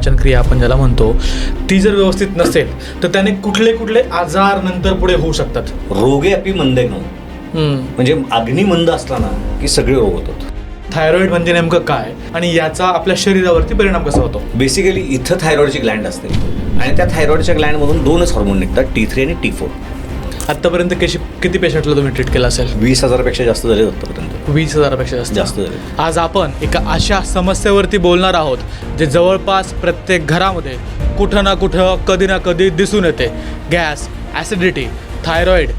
पाचनक्रिया आपण ज्याला म्हणतो ती जर व्यवस्थित नसेल तर त्याने कुठले कुठले आजार नंतर पुढे होऊ शकतात? रोगे अपि मंदग्नो, म्हणजे अग्नी मंद असला ना की सगळे रोग होतात. थायरॉइड म्हणजे नेमकं काय आणि याचा आपल्या शरीरावरती परिणाम कसा होतो? बेसिकली इथं थायरॉइडची ग्लँड असते आणि त्या थायरॉइडच्या ग्लँडमधून 2च हार्मोन निघतात, T3 आणि T4. आत्तापर्यंत किती पेशंटला तुम्ही ट्रीट केलं असेल? 20,000पेक्षा जास्त झाले आत्तापर्यंत. 20,000पेक्षा जास्त झाले. आज आपण एका अशा समस्येवरती बोलणार आहोत जे जवळपास प्रत्येक घरामध्ये कुठं ना कुठं कधी ना कधी दिसून येते. गॅस, ॲसिडिटी, थायरॉइड,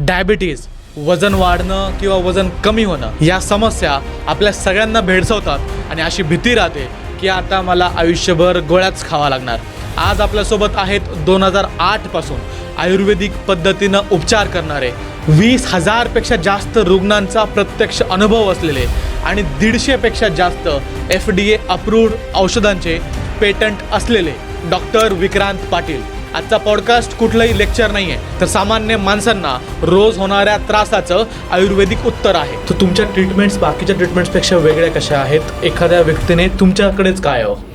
डायबिटीज, वजन वाढणं किंवा वजन कमी होणं, या समस्या आपल्या सगळ्यांना भेडसावतात आणि अशी भीती राहते की आता मला आयुष्यभर गोळ्याच खावा लागणार. आज आपल्यासोबत आहेत 2008 पासून आयुर्वेदिक पद्धतीनं उपचार करणारे, 20,000पेक्षा जास्त रुग्णांचा प्रत्यक्ष अनुभव असलेले आणि 150पेक्षा जास्त FDA अप्रूव्ड औषधांचे पेटंट असलेले डॉक्टर विक्रांत पाटील. आजचा पॉडकास्ट कुठलंही लेक्चर नाही आहे, तर सामान्य माणसांना रोज होणाऱ्या त्रासाचं आयुर्वेदिक उत्तर आहे. तर तुमच्या ट्रीटमेंट्स बाकीच्या ट्रीटमेंट्सपेक्षा वेगळ्या कशा आहेत? एखाद्या व्यक्तीने तुमच्याकडेच काय हवं?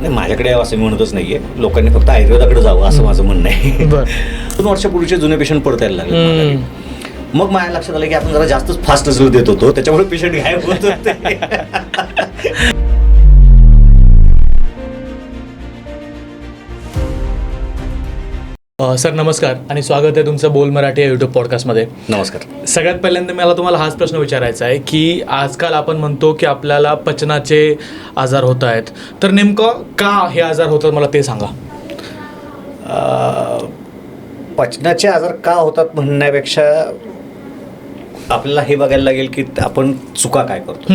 नाही, माझ्याकडे असं म्हणतच नाही आहे. लोकांनी फक्त आयुर्वेदाकडे जावं असं माझं म्हणणं आहे. 2 वर्षापूर्वीचे जुने पेशंट परत यायला लागले. मग माझ्या लक्षात आलं की आपण जरा जास्तच फास्ट रिझल्ट देत होतो, त्याच्यामुळे पेशंट गायब होत होते. सर नमस्कार आणि स्वागत आहे तुमचं बोल मराठी या यूट्यूब पॉडकास्टमध्ये. नमस्कार. सगळ्यात पहिल्यांदा मला तुम्हाला हाच प्रश्न विचारायचा आहे की आजकाल आपण म्हणतो की आपल्याला पचनाचे आजार होत आहेत, तर नेमकं का हे आजार होतात मला ते सांगा. पचनाचे आजार का होतात म्हणण्यापेक्षा आपल्याला हे बघायला लागेल की आपण चुका काय करतो.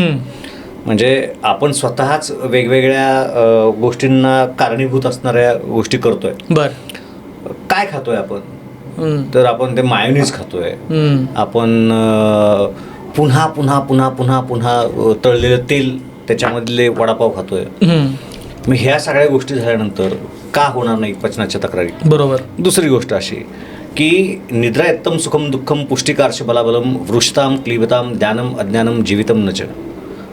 म्हणजे आपण स्वतःच वेगवेगळ्या गोष्टींना कारणीभूत असणाऱ्या गोष्टी करतोय. बरं. काय खातोय आपण? तर आपण ते मायोनीज खातोय, आपण पुन्हा पुन्हा पुन्हा पुन्हा पुन्हा तळलेलं तेल त्याच्यामधले वडापाव खातोय. मग ह्या सगळ्या गोष्टी झाल्यानंतर का होणार नाही पचनाच्या तक्रारी? बरोबर. दुसरी गोष्ट अशी की निद्रा यत्तम सुखम दुःखम पुष्टिकारश बलाबलम वृष्टाम क्लीबताम ध्यानम अज्ञानम जीवितम नच.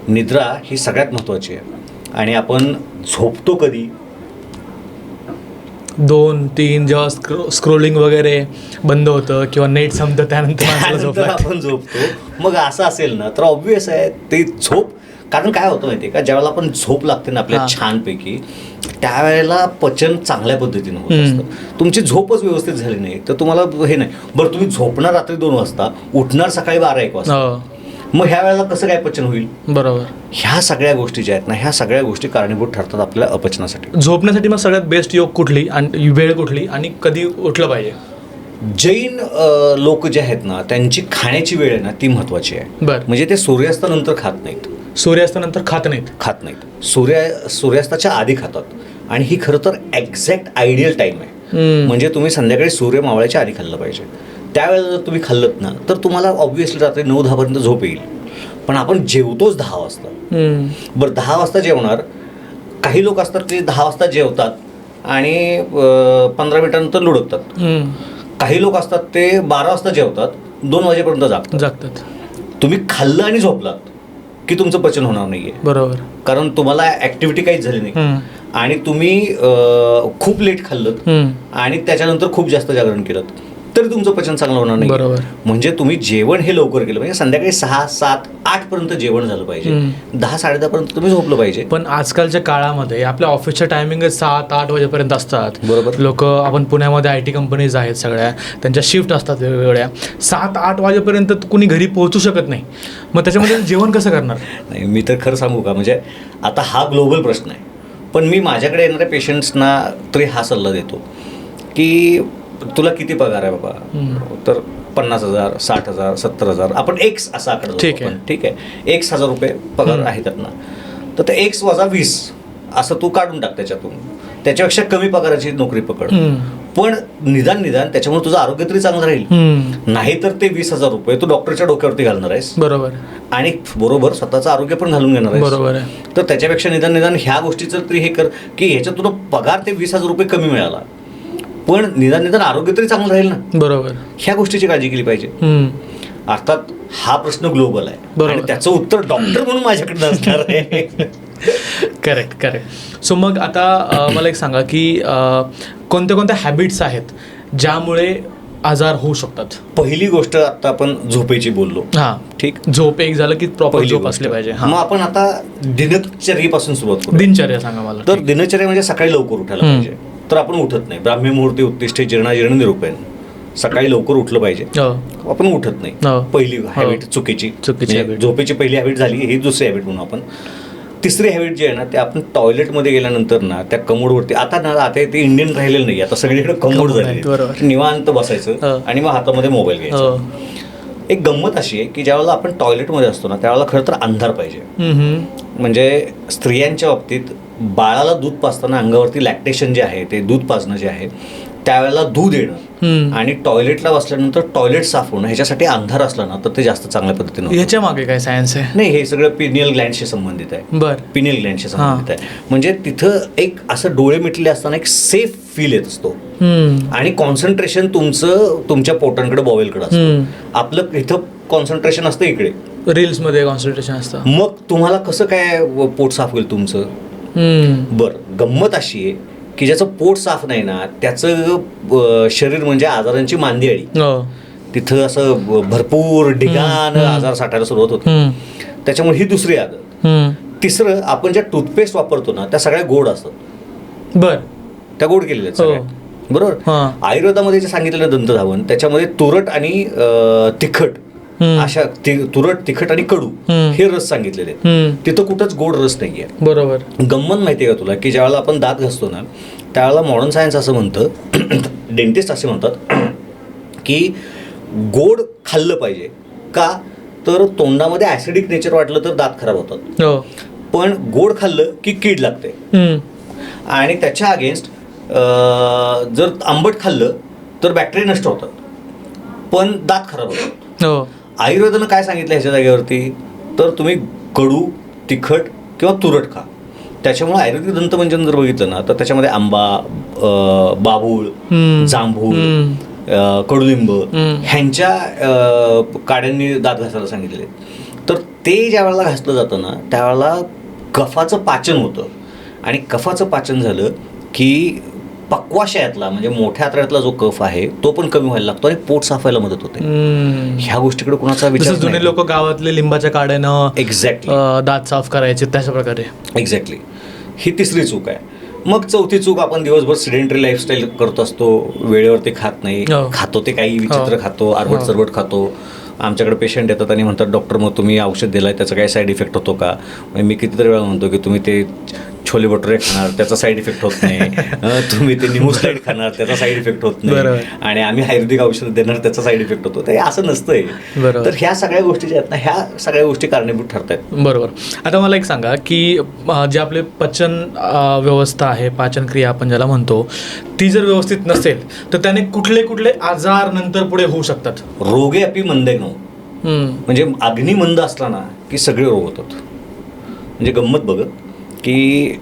निद्रा ही सगळ्यात महत्त्वाची आहे. आणि आपण झोपतो कधी? 2-3 जेव्हा स्क्रोलिंग वगैरे बंद होतं किंवा नेट संपतं त्यानंतर आपण झोपतो. मग असं असेल ना तर ऑब्व्हियस आहे ते झोप. कारण काय होतं माहिती आहे का, ज्यावेळेला आपण झोप लागते ना आपल्या छानपैकी, त्यावेळेला पचन चांगल्या पद्धतीनं होत असतं. तुमची झोपच व्यवस्थित झाली नाही तर तुम्हाला हे नाही. बरं, तुम्ही झोपणार रात्री 2 वाजता, उठणार सकाळी 12-1 वाजता, मग ह्या वेळेला कसं काय पचन होईल? बरोबर. ह्या सगळ्या गोष्टी ज्या आहेत ना, ह्या सगळ्या गोष्टी कारणीभूत ठरतात आपल्या अपचनासाठी. झोपण्यासाठी मग सगळ्यात बेस्ट योग कुठली आणि वेळ कुठली आणि कधी उठलं पाहिजे? जैन लोक जे आहेत ना त्यांची खाण्याची वेळ आहे ना ती महत्त्वाची आहे. बरं. म्हणजे ते सूर्यास्तानंतर खात नाहीत. सूर्यास्तानंतर खात नाहीत. सूर्यास्ताच्या आधी खातात. आणि ही खरं तर एक्झॅक्ट आयडियल टाईम आहे. म्हणजे तुम्ही संध्याकाळी सूर्य मावळायच्या आधी खाल्लं पाहिजे. त्यावेळेला जर तुम्ही खाल्लत ना तर तुम्हाला ऑब्व्हियसली रात्री 9-10पर्यंत झोप येईल. पण आपण जेवतोच 10 वाजता. बरं, 10 वाजता जेवणार. काही लोक असतात ते 10 वाजता जेवतात आणि 15 मिनिटांनंतर लुडकतात. काही लोक असतात ते 12 वाजता जेवतात, 2 वाजेपर्यंत जागतात. तुम्ही खाल्लं आणि झोपलात की तुमचं पचन होणार नाहीये. बरोबर. कारण तुम्हाला ऍक्टिव्हिटी काहीच झाली नाही आणि तुम्ही खूप लेट खाल्लं आणि त्याच्यानंतर खूप जास्त जागरण केलं तरी तुमचं पचन चांगलं होणार नाही. बरोबर. तुम्ही जेवण हे लवकर केलं पाहिजे. संध्याकाळी 6, 7, 8 पर्यंत जेवण झालं पाहिजे. 10, 10:30 पर्यंत तुम्ही झोपलं पाहिजे. पण आजकालच्या काळामध्ये आपल्या ऑफिसच्या टायमिंग 7-8 वाजेपर्यंत असतात. बरोबर. लोक, आपण पुण्यामध्ये IT कंपनीज आहेत सगळ्या, त्यांच्या शिफ्ट असतात वेगवेगळ्या. 7-8 वाजेपर्यंत कुणी घरी पोहोचू शकत नाही. मग त्याच्यामध्ये जेवण कसं करणार? नाही, मी तर खरं सांगू का, म्हणजे आता हा ग्लोबल प्रश्न आहे. पण मी माझ्याकडे येणाऱ्या पेशंट्सना तरी हा सल्ला देतो की तुला किती पगार आहे बाबा? तर 50,000, 60,000, 70,000, आपण X असा आकडा ठीक आहे. ठीक आहे, X,000 पगार आहे त्यांना. तर ते X वजा 20 असं तू काढून टाक त्याच्यातून. त्याच्यापेक्षा कमी पगाराची नोकरी पकड. पण निदान त्याच्यामुळे तुझं आरोग्य तरी चांगलं राहील. नाही तर ते 20,000 तू डॉक्टरच्या डोक्यावरती घालणार आहेस. बरोबर. आणि बरोबर स्वतःचं आरोग्य पण घालून घेणार आहेस. बरोबर आहे. तर त्याच्यापेक्षा निदान ह्या गोष्टीचं तरी हे कर की ह्याच्यात तुला पगार ते 20,000 कमी मिळाला, पण निदान आरोग्य तरी चांगलं राहील ना. बरोबर. ह्या गोष्टीची काळजी केली पाहिजे. अर्थात हा प्रश्न ग्लोबल आहे आणि त्याचं उत्तर डॉक्टर म्हणून माझ्याकडे असणार आहे. करेक्ट. सो मग आता मला एक सांगा की कोणत्या कोणत्या हॅबिट्स आहेत ज्यामुळे आजार होऊ शकतात? पहिली गोष्ट आता आपण झोपेची बोललो. हां, ठीक. झोप एक झालं की प्रॉपर पहिली झोप गोष्ट. असली पाहिजे. मग आपण आता दिनचर्येपासून सुरुवात करू. दिनचर्या सांगा मला. तर दिनचर्या म्हणजे सकाळी लवकर उठायला पाहिजे. तर आपण उठत नाही. ब्राह्मी मुहूर्ती उत्तिष्ठे जीर्णाजीर्ण निरूपण. सकाळी लवकर उठलं पाहिजे, आपण उठत नाही. पहिली हॅबिट चुकीची. म्हणजे झोपेची पहिली हॅबिट झाली, ही दुसरी हॅबिट म्हणून आपण. तिसरी हॅबिट जी आहे ना, ते आपण टॉयलेटमध्ये गेल्यानंतर ना त्या कमोडवरती आता ते इंडियन राहिलेलं नाही, आता सगळीकडे कमोड झाली, निवांत बसायचं आणि मग हातामध्ये मोबाईल घ्यायचा. एक गंमत अशी आहे की ज्यावेळेला आपण टॉयलेटमध्ये असतो ना त्यावेळेला खरं तर अंधार पाहिजे. म्हणजे स्त्रियांच्या बाबतीत बाळाला दूध पाजताना अंगावरती लॅक्टेशन जे आहे, ते दूध पाजणं जे आहे, त्यावेळेला दूध येणं आणि टॉयलेटला बसल्यानंतर टॉयलेट साफ होणं, ह्याच्यासाठी अंधार असला ना तर ते जास्त चांगल्या पद्धतीने होतं. याच्या मागे काय सायन्स आहे? नाही, हे सगळं पिनियल ग्लँडशी संबंधित आहे. बरं, पिनियल ग्लँडशी संबंधित आहे. म्हणजे तिथं एक असं डोळे मिटले असताना एक सेफ फील येत असतो आणि कॉन्सन्ट्रेशन तुमचं तुमच्या पोटांकडे बॉवेलकडे असतं. आपलं इथं कॉन्सन्ट्रेशन असतं इकडे, रील्समध्ये कॉन्सन्ट्रेशन असतं. मग तुम्हाला कसं काय पोट साफ होईल तुमचं? बरं, गंमत अशी आहे की ज्याचं पोट साफ नाही ना त्याचं शरीर म्हणजे आजारांची मांदियाळी. तिथं असं भरपूर ढिगाण आजार साठायला सुरुवात होते. त्याच्यामुळे ही दुसरी आदत. तिसरं, आपण ज्या टूथपेस्ट वापरतो ना त्या सगळ्या गोड असतात. बर, त्या गोड केलेल्या आहेत सगळ्या, बरोबर. आयुर्वेदामध्ये जे सांगितलेलं दंतधावन त्याच्यामध्ये तुरट आणि तिखट अशा तुरट, तिखट आणि कडू हे रस सांगितलेले आहेत. तिथं कुठंच गोड रस नाहीये. बरोबर. गंमत माहितीये का तुला की ज्यावेळेला आपण दात घासतो ना त्यावेळेला मॉडर्न सायन्स असं म्हणतं, डेंटिस्ट असे म्हणतात की गोड खाल्लं पाहिजे. का तर तोंडामध्ये ऍसिडिक नेचर वाटलं तर दात खराब होतात, पण गोड खाल्लं की कीड लागते. आणि त्याच्या अगेन्स्ट जर आंबट खाल्लं तर बॅक्टेरिया नष्ट होतात पण दात खराब होतात. आयुर्वेदानं काय सांगितलं ह्याच्या जागेवरती, तर तुम्ही कडू, तिखट किंवा तुरट खा. त्याच्यामुळे आयुर्वेदिक दंतमंजन जर बघितलं ना तर त्याच्यामध्ये आंबा, बाभूळ, जांभूळ, कडुलिंब ह्यांच्या काड्यांनी दात घासायला सांगितलेले. तर ते ज्या वेळेला घासलं जातं ना त्यावेळेला कफाचं पाचन होतं आणि कफाचं पाचन झालं की पक्वाशयातला म्हणजे मोठ्या आतड्यातला जो कफ आहे तो पण कमी व्हायला लागतो आणि पोट साफ व्हायला मदत होते. ह्या गोष्टीकडे कोणाचा विचार, जुने लोक गावातले लिंबाच्या काड्यानं एक्झॅक्टली दात साफ करायचे तशा प्रकारे. एक्झॅक्टली, ही तिसरी चूक आहे. मग चौथी चूक, आपण दिवसभर सिडेंटरी लाईफस्टाईल करत असतो, वेळेवरती खात नाही, खातो ते काही विचित्र खातो, आरबट सरबट खातो. आमच्याकडे पेशंट येतात आणि म्हणतात डॉक्टर मग तुम्ही औषध दिलं आहे त्याचा काही साईड इफेक्ट होतो का? मी कितीतरी वेळा म्हणतो की तुम्ही ते छोले भटुरे खाणार त्याचा साईड इफेक्ट होत नाही, तुम्ही ते निमोस्लाईड खाणार त्याचा साईड इफेक्ट होत नाही, आणि आम्ही आयुर्वेदिक औषध देणार त्याचा साईड इफेक्ट होतो. ते असं नसतंय. तर ह्या सगळ्या गोष्टी ज्या आहेत ना ह्या सगळ्या गोष्टी कारणीभूत ठरत आहेत. बरोबर. आता मला एक सांगा की जे आपले पचन व्यवस्था आहे, पाचन क्रिया आपण ज्याला म्हणतो, ती जर व्यवस्थित नसेल तर त्याने कुठले कुठले आजार नंतर पुढे होऊ शकतात? रोगे अपि मंदेनो, म्हणजे अग्नी मंद असला ना की सगळे रोग होतात. म्हणजे गंमत बघ की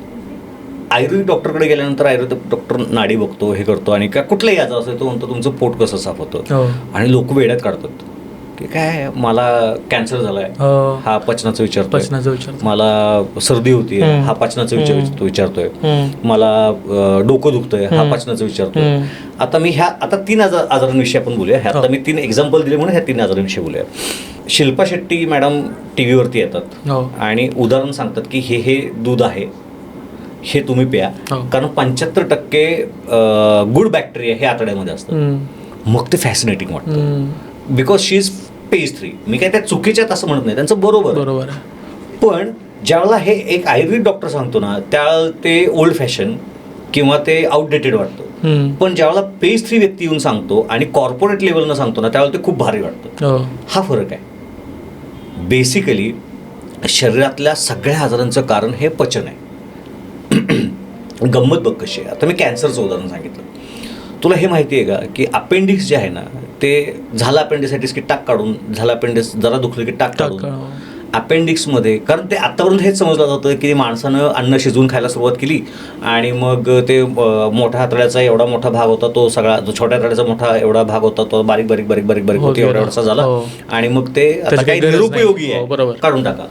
आयुर्वेदिक डॉक्टरकडे गेल्यानंतर आयुर्वेदिक डॉक्टर नाडी बघतो, हे करतो आणि का कुठलाही आजार असेल तो म्हणतो तुमचं पोट कसं साफ होतं. आणि लोक वेड्यात काढतात की काय मला कॅन्सर झालाय हा पचनाचं विचारतोय, मला सर्दी होती हा पचनाचं विचारतोय, मला डोकं दुखतंय हा पचनाचं विचारतोय. आता 3 आजारांविषयी आपण बोलूया. आता मी 3 एक्झाम्पल दिले म्हणून ह्या 3 आजारांविषयी बोलूया. शिल्पा शेट्टी मॅडम टीव्हीवरती येतात आणि उदाहरण सांगतात की हे दूध आहे, हे तुम्ही प्या, कारण 75% गुड बॅक्टेरिया हे आतड्यामध्ये असतात. मग ते फॅसिनेटिंग वाटतं बिकॉज शी इज पेज 3. मी काय त्या चुकीच्यात असं म्हणत नाही, त्यांचं बरोबर. पण ज्यावेळेला हे एक आयुर्वेदिक डॉक्टर सांगतो ना त्यावेळेला ते ओल्ड फॅशन किंवा ते आउटडेटेड वाटतं. पण ज्यावेळेला पेज 3 व्यक्ती येऊन सांगतो आणि कॉर्पोरेट लेवलनं सांगतो ना त्यावेळेला ते खूप भारी वाटतं. हा फरक आहे. बेसिकली शरीरातल्या सगळ्या आजारांचं कारण हे पचन आहे. गंमत बघ कशी आहे. आता मी कॅन्सरचं उदाहरण सांगितलं. तुला हे माहिती आहे का की अपेंडिक्स जे आहे ना ते झालं अपेंडिसायटिस की टाक काढून, झालं अपेंडिक्स जरा दुखलं की टाक काढून. अपेंडिक्समध्ये कारण ते आत्तापर्यंत हेच समजलं जातं की माणसानं अन्न शिजवून खायला सुरुवात केली आणि मग ते मोठ्या आतड्याचा एवढा मोठा भाग होता तो सगळा, छोट्या आतड्याचा मोठा एवढा भाग होता तो बारीक बारीक बारीक बारीक बारीक होती एवढा झाला आणि मग ते आता काही निरुपयोगी आहे, काढून टाका.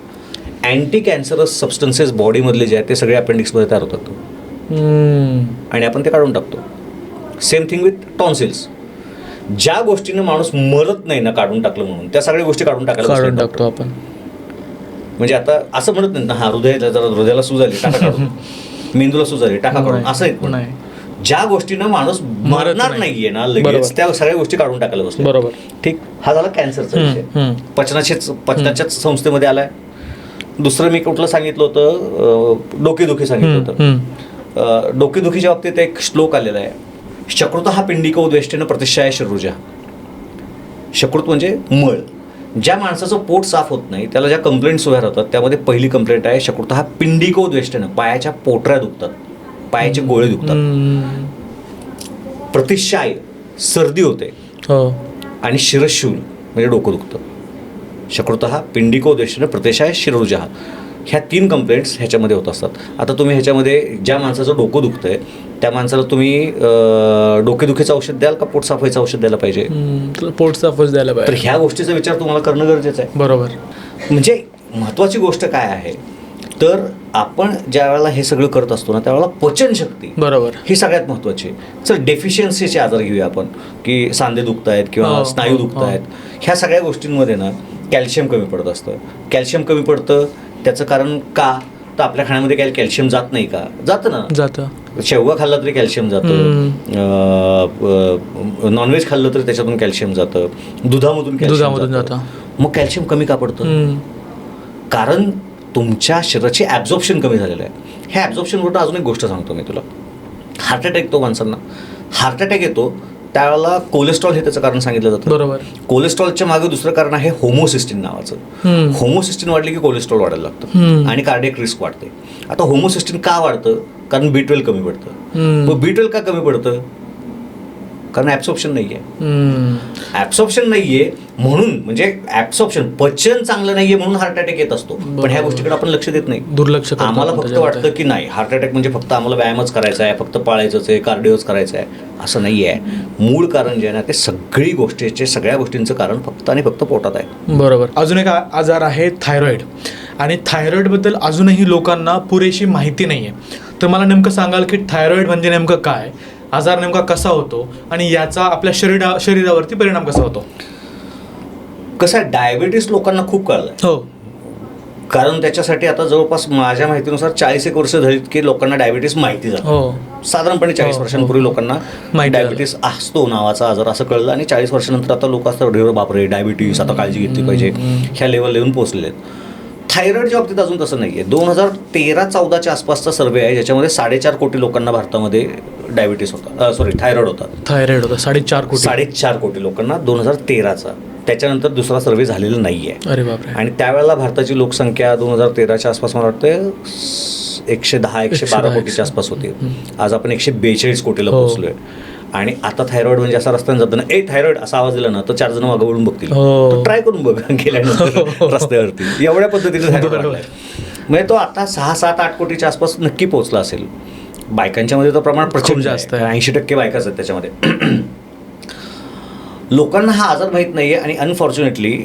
अँटी कॅन्सरस सबस्टन्सेस बॉडीमधले जे आहेत ते सगळे अपेंडिक्समध्ये तयार होतात आणि आपण ते काढून टाकतो. Same thing with tonsils. ज्या गोष्टीनं माणूस मरत नाही ना काढून टाकलं म्हणून, त्या सगळ्या गोष्टी काढून टाकतो आपण. म्हणजे आता असं म्हणत नाही ना, हा हृदयाला सूज आली टाका काढून, मेंदूला सूज आली टाका काढून, असं नाही. ज्या गोष्टीनं माणूस मरणार नाहीये ना लगेच, त्या सगळ्या गोष्टी काढून टाकायला बसले. बरोबर, ठीक. हा झाला कॅन्सरचा विषय. पचनाच्याच संस्थेमध्ये आलाय. दुसरं मी कुठलं सांगितलं होतं, डोकेदुखी सांगितलं होतं. डोकेदुखीच्या बाबतीत एक श्लोक आलेला आहे, शकृतः पिंडिकोद्वेष्टेन प्रतिष्ठाय शरीरुजा. शकृत म्हणजे मळ. ज्या माणसाचं पोट साफ होत नाही त्याला ज्या कंप्लेंट्स उभ्या राहतात त्यामध्ये पहिली कंप्लेंट आहे शकृतः पिंडिकोद्वेष्टेन, पायाच्या पोटऱ्या दुखतात, पायाचे गोळे दुखतात. प्रतिष्ठाय सर्दी होते आणि शिरशूल म्हणजे डोकं दुखतं. शकृतः पिंडिकोद्वेष्टेन प्रतिष्ठाय शिररुजा, ह्या 3 कंप्लेंट्स ह्याच्यामध्ये होत असतात. आता तुम्ही ह्याच्यामध्ये ज्या माणसाचं डोकं दुखतंय त्या माणसाला तुम्ही डोकेदुखीचं औषध द्याल का पोट साफ व्हायचं औषध द्यायला पाहिजे? पोट साफच द्यायला पाहिजे. तर ह्या गोष्टीचा विचार तुम्हाला करणं गरजेचं आहे. बरोबर. म्हणजे महत्त्वाची गोष्ट काय आहे तर आपण ज्या वेळेला हे सगळं करत असतो ना त्यावेळेला पचनशक्ती बरोबर ही सगळ्यात महत्त्वाची. चल डेफिशियन्सीचे आजार घेऊया आपण, की सांधे दुखत आहेत किंवा स्नायू दुखत आहेत. ह्या सगळ्या गोष्टींमध्ये ना कॅल्शियम कमी पडत असतं. कॅल्शियम कमी पडतं त्याचं कारण का, तर आपल्या खाण्यामध्ये काय कॅल्शियम जात नाही का? जातं ना, जातं. शेवगा खाल्ला तरी कॅल्शियम जातं, नॉनव्हेज खाल्लं तरी त्याच्यातून कॅल्शियम जातं, दुधामधून जातं. मग कॅल्शियम कमी का पडतं? कारण तुमच्या शरीराची ॲब्झॉर्प्शन कमी झालेलं आहे. ह्या ॲब्झॉर्प्शनवरून अजून एक गोष्ट सांगतो मी तुला. हार्ट अटॅक येतो माणसांना. हार्ट अटॅक येतो त्यावेळेला कोलेस्ट्रॉल हे त्याचं कारण सांगितलं जातं. बरोबर. कोलेस्ट्रॉलच्या मागे दुसरं कारण आहे होमोसिस्टिन नावाचं. होमोसिस्टिन वाढली की कोलेस्ट्रॉल वाढायला लागतं आणि कार्डियक रिस्क वाढते. आता होमोसिस्टिन का वाढतं? कारण B12 कमी पडतं. मग B12 का कमी पडतं? कारण ॲब्सॉर्प्शन नाही आहे. ॲब्सॉर्प्शन नाही आहे म्हणून, म्हणजे ॲब्सॉर्प्शन पचन चांगलं नाही आहे म्हणून हार्ट अटॅक येत असतो. पण ह्या गोष्टीकडे आपण लक्ष देत नाही, दुर्लक्ष. आम्हाला फक्त वाटतं की नाही हार्ट अटॅक म्हणजे फक्त आम्हाला व्यायामच करायचा आहे, फक्त पाळायचंच आहे, कार्डिओच करायचं आहे. असं नाही आहे. मूळ कारण जे आहे ना ते सगळ्या गोष्टींचं कारण फक्त आणि फक्त पोटात आहे. बरोबर. अजून एक आजार आहे थायरॉइड. आणि थायरॉइडबद्दल अजूनही लोकांना पुरेशी माहिती नाही आहे. तर मला नेमकं सांगाल की थायरॉइड म्हणजे नेमकं काय, आजार नेमका कसा होतो आणि याचा आपल्या शरीरावरती परिणाम कसा होतो? कसं आहे, डायबिटीस लोकांना खूप कळलं. हो. कारण त्याच्यासाठी आता जवळपास माझ्या माहितीनुसार 40 वर्ष झालीत की लोकांना डायबिटीस माहिती झालं. हो. साधारणपणे 40 वर्षांपूर्वी लोकांना डायबिटीस असतो नावाचा आजार असं कळलं आणि 40 वर्षानंतर आता लोक असतात बापरे डायबिटीस, आता काळजी घेतली पाहिजे, ह्या लेवल येऊन पोहोचलेले आहेत. थायरॉइडच्या बाबतीत अजून तसं नाही आहे. 2013-14च्या आसपासचा सर्वे आहे ज्याच्यामध्ये 4.5 कोटी लोकांना भारतामध्ये डायबिटीस होता, थायरॉइड होता. 4.5 कोटी लोकांना 2013चा. त्याच्यानंतर दुसरा सर्वे झालेला नाही आहे. अरे बापरे. आणि त्यावेळेला भारताची लोकसंख्या 2013च्या आसपास मला वाटतं 110-112 कोटीच्या आसपास होती. आज आपण 142 कोटीला पोहोचलोय. आणि आता थायरॉइड म्हणजे असा रस्त्याने जाताना थायरॉइड असा आवाज दिला ना तर 4 जण मागं वळून बघतील. ट्राय करून बघ गेल्यानंतर रस्त्यावरती एवढ्या पद्धतीने थायरॉइड वाढलाय. म्हणजे तो आता 6-7-8 कोटीच्या आसपास नक्की पोहोचला असेल. बायकांच्या मध्ये तो प्रमाण प्रचंड जास्त आहे. 80% बायकाच आहेत त्याच्यामध्ये. लोकांना हा आजार माहीत नाही आहे आणि अनफॉर्च्युनेटली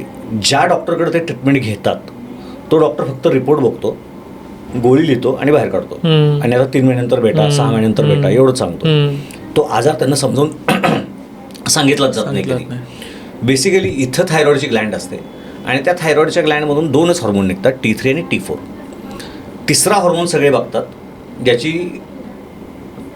ज्या डॉक्टरकडे ते ट्रीटमेंट घेतात तो डॉक्टर फक्त रिपोर्ट बघतो, गोळी लिहितो आणि बाहेर काढतो आणि आता 3 महिन्यानंतर भेटा, 6 महिन्यानंतर भेटा एवढंच सांगतो. तो आजार त्यांना समजावून सांगितलाच जात नाही कधी. बेसिकली इथं थायरॉइडची ग्लँड असते आणि त्या थायरॉइडच्या ग्लँडमधून 2च हॉर्मोन निघतात, T3 आणि T4. तिसरा हॉर्मोन सगळे बघतात ज्याची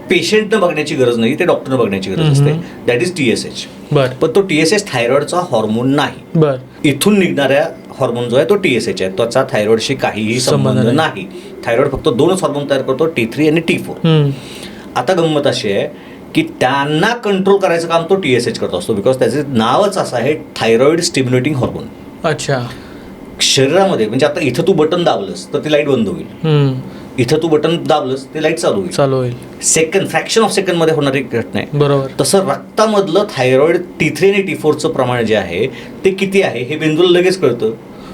पेशंटनं बघण्याची गरज नाही, ते डॉक्टरनं बघण्याची गरज असते. That is TSH. पण तो TSH थायरॉइडचा हॉर्मोन नाही. इथून निघणाऱ्या हॉर्मोन जो आहे तो TSH आहे. त्याचा थायरॉइडशी काहीही संबंध नाही. थायरॉइड फक्त 2च हॉर्मोन तयार करतो, T3 आणि T4. आता गंमत अशी आहे की त्यांना कंट्रोल करायचं काम तो TSH करत असतो, बिकॉज त्याचं नावच असं आहे थायरॉइड स्टिम्युलेटिंग हॉर्मोन. अच्छा. शरीरामध्ये म्हणजे आता इथं तू बटन दाबलंस तर ती लाईट बंद होईल, इथं तू बटन दाबलंस ते लाईट चालू होईल. फ्रॅक्शन ऑफ सेकंड मध्ये होणारी घटना आहे. बरोबर. तसं रक्तामधलं थायरॉइड T3 आणि T4चं प्रमाण जे आहे ते किती आहे हे बिंदूला लगेच कळतं.